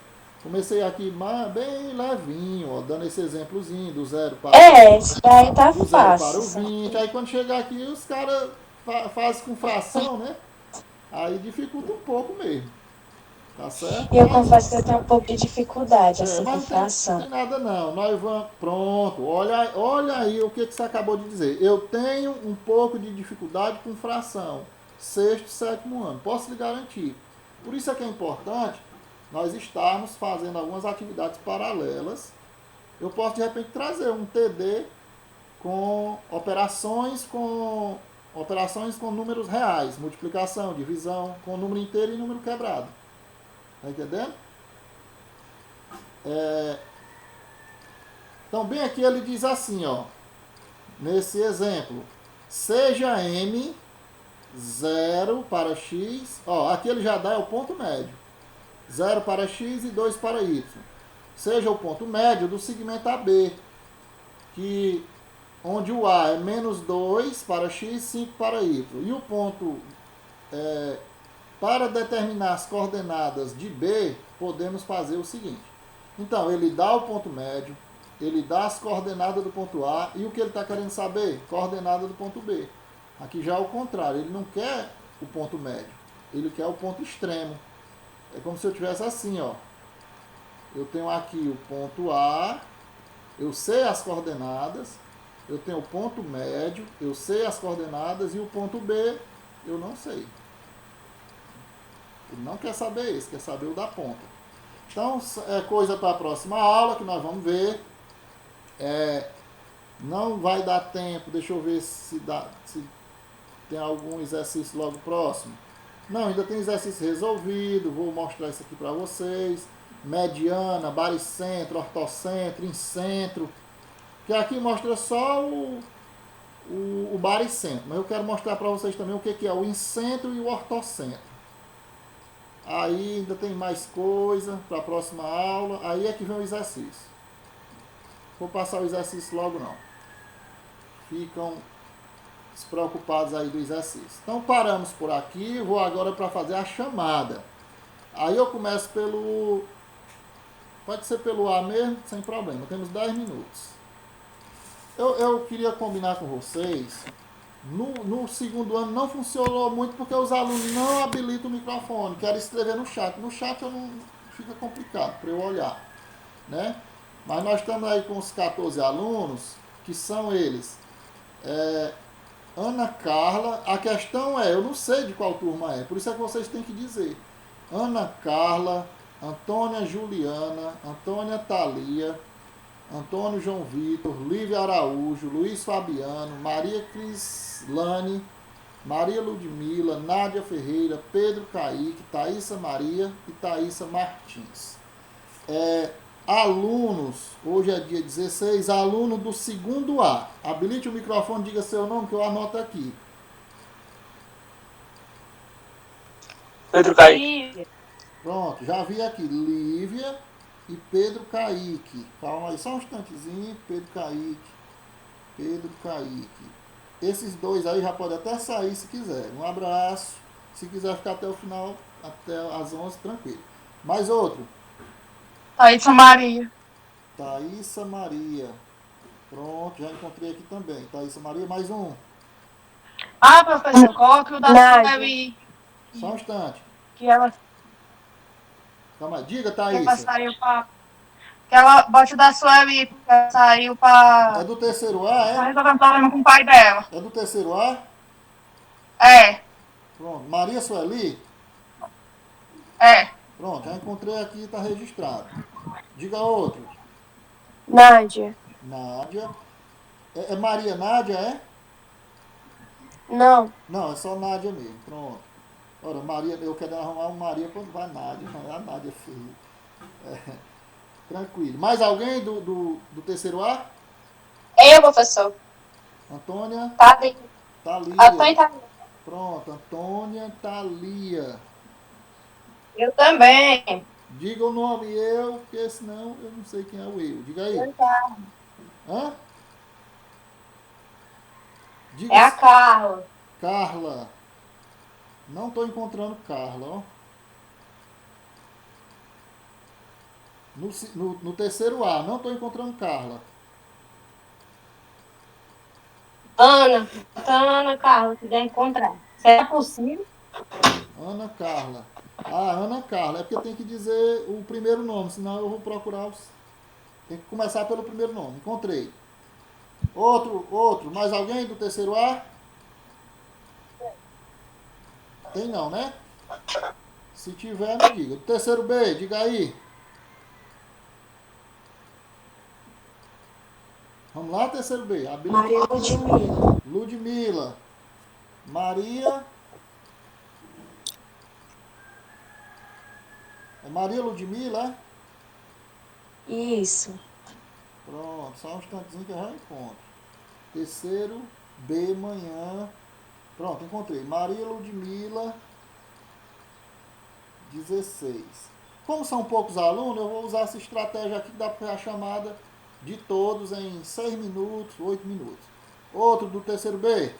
Comecei aqui bem levinho, ó, dando esse exemplozinho do 0 para... Isso daí tá do 0 fácil. para o 20. Aí quando chegar aqui, os caras fazem com fração, né? Aí dificulta um pouco mesmo. Tá certo? E eu confesso que eu tenho um pouco de dificuldade, assim, com Mas fração. não tem nada não. Nós vamos... Pronto. Olha aí o que você acabou de dizer. Eu tenho um pouco de dificuldade com fração. Sexto e sétimo ano. Posso lhe garantir. Por isso é que é importante nós estarmos fazendo algumas atividades paralelas. Eu posso, de repente, trazer um TD com operações com números reais. Multiplicação, divisão, com número inteiro e número quebrado. Tá entendendo? Então, bem aqui ele diz assim, ó. Nesse exemplo. Seja M 0 para x. Ó, aqui ele já dá o ponto médio. 0 para x e 2 para y. Seja o ponto médio do segmento AB. Onde o A é menos 2 para x, 5 para y. E o ponto... para determinar as coordenadas de B, podemos fazer o seguinte. Então, ele dá o ponto médio, ele dá as coordenadas do ponto A, e o que ele está querendo saber? Coordenada do ponto B. Aqui já é o contrário, ele não quer o ponto médio, Ele quer o ponto extremo. É como se eu tivesse assim, ó. Eu tenho aqui o ponto A, eu sei as coordenadas, eu tenho o ponto médio, eu sei as coordenadas, e o ponto B eu não sei. Ele não quer saber isso, quer saber o da ponta. Então, é coisa para a próxima aula que nós vamos ver. Não vai dar tempo, deixa eu ver se tem algum exercício logo próximo. Não, ainda tem exercício resolvido, vou mostrar isso aqui para vocês. Mediana, baricentro, ortocentro, incentro. Que aqui mostra só o baricentro, mas eu quero mostrar para vocês também o que é o incentro e o ortocentro. Aí ainda tem mais coisa para a próxima aula, aí é que vem o exercício. Vou passar o exercício logo não. Ficam despreocupados aí do exercício. Então paramos por aqui, vou agora para fazer a chamada. Aí eu começo pelo... Pode ser pelo A mesmo, sem problema. Temos 10 minutos. Eu queria combinar com vocês. No segundo ano não funcionou muito porque os alunos não habilitam o microfone. Querem escrever no chat. No chat eu não, fica complicado para eu olhar, né? Mas nós estamos aí com os 14 alunos, que são eles. Ana Carla, a questão é, eu não sei de qual turma é, por isso é que vocês têm que dizer. Ana Carla, Antônia Juliana, Antônia Thalia, Antônio João Vitor, Lívia Araújo, Luiz Fabiano, Maria Crislane, Maria Ludmila, Nádia Ferreira, Pedro Caíque, Thaísa Maria e Thaísa Martins. Alunos, hoje é dia 16, aluno do segundo A. Habilite o microfone, diga seu nome que eu anoto aqui. Pedro Caíque. Pronto, já vi aqui Lívia e Pedro Caíque. Calma aí, só um instantezinho. Pedro Caíque. Pedro Caíque. Esses dois aí já podem até sair se quiser. Um abraço. Se quiser ficar até o final, até às 11, tranquilo. Mais outro. Thaísa Maria. Thaísa Maria. Pronto, já encontrei aqui também. Thaísa Maria, mais um. Ah, professor, coloque o da Nádia. Sueli. Só um instante. Que ela Calma aí. Diga, que ela Thaísa. saiu pra. Que ela bote o da Sueli, porque ela saiu É pra. do terceiro A, Tá é? resolvendo problema com o pai dela. É do terceiro A? É, Pronto. Maria Sueli? é. Pronto, já encontrei aqui, está registrado. Diga outro. Nádia. Nádia. É Maria Nádia, é? Não. Não, é só Nádia mesmo. Pronto. Ora, Maria, eu quero arrumar uma Maria quando vai Nádia. A Nádia é feia. Tranquilo. Mais alguém do terceiro A? Eu, professor. Antônia Tá bem. Antônio Thalia. tá. Pronto, Antônia Thalia. Eu também. Diga o nome eu, porque senão eu não sei quem é o eu. Diga aí. Hã? Diga É a Carla. Carla. Não estou encontrando Carla, ó. No terceiro A, não estou encontrando Carla. Ana. Ana Carla, se der encontrar. Será possível? Ana Carla. Ah, Ana Carla. É porque tem que dizer o primeiro nome, senão eu vou procurar os... Tem que começar pelo primeiro nome. Encontrei. Outro. Mais alguém do terceiro A? Tem não, né? Se tiver, me diga. Do terceiro B, diga aí. Vamos lá, terceiro B. Maria Ludmila. Ludmila. Maria. É Maria Ludmila, é? Isso. Pronto, só um instantezinho que eu já encontro. Terceiro B, manhã. Pronto, encontrei. Maria Ludmila, 16. Como são poucos alunos, eu vou usar essa estratégia aqui que dá para a chamada de todos em 6 minutos, 8 minutos. Outro do terceiro B.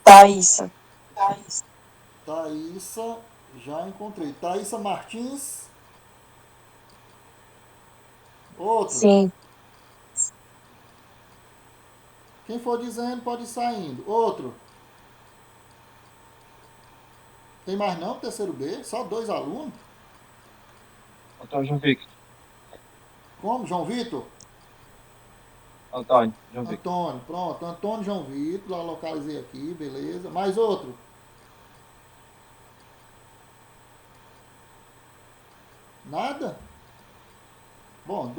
Thaísa. Thaísa, já encontrei. Thaísa Martins. Outro. Sim. Quem for dizendo pode ir saindo. Outro. Tem mais não, terceiro B? Só 2 alunos? Antônio João Victor. Como? João Vitor? Antônio João Victor. Antônio, pronto. Antônio João Vitor, lá localizei aqui, beleza. Mais outro? Nada? Bom,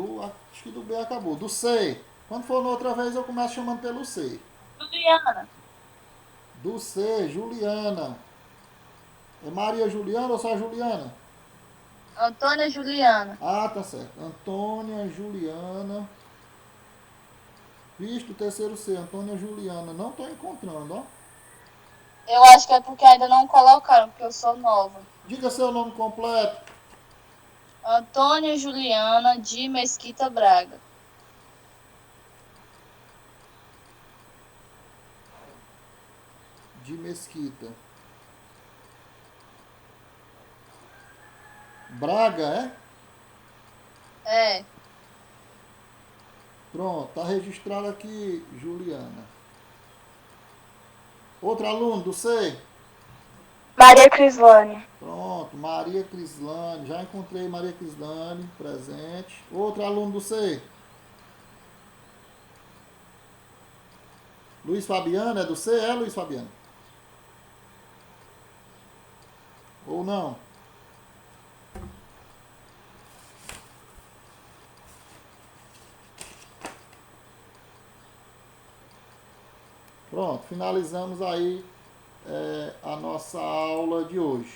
acho que do B acabou. Do C. Quando for na outra vez eu começo chamando pelo C. Juliana. Do C, Juliana. É Maria Juliana ou só Juliana? Antônia Juliana. Ah, tá certo. Antônia Juliana. Visto, terceiro C, Antônia Juliana. Não tô encontrando, ó. Eu acho que é porque ainda não colocaram, porque eu sou nova. Diga seu nome completo. Antônia Juliana de Mesquita Braga. De Mesquita. Braga, é? É. Pronto, tá registrado aqui, Juliana. Outro aluno do C? Maria Crislane. Pronto, Maria Crislane. Já encontrei Maria Crislane, presente. Outro aluno do C? Luiz Fabiano, é do C? É, Luiz Fabiano? Ou não? Pronto, finalizamos aí a nossa aula de hoje.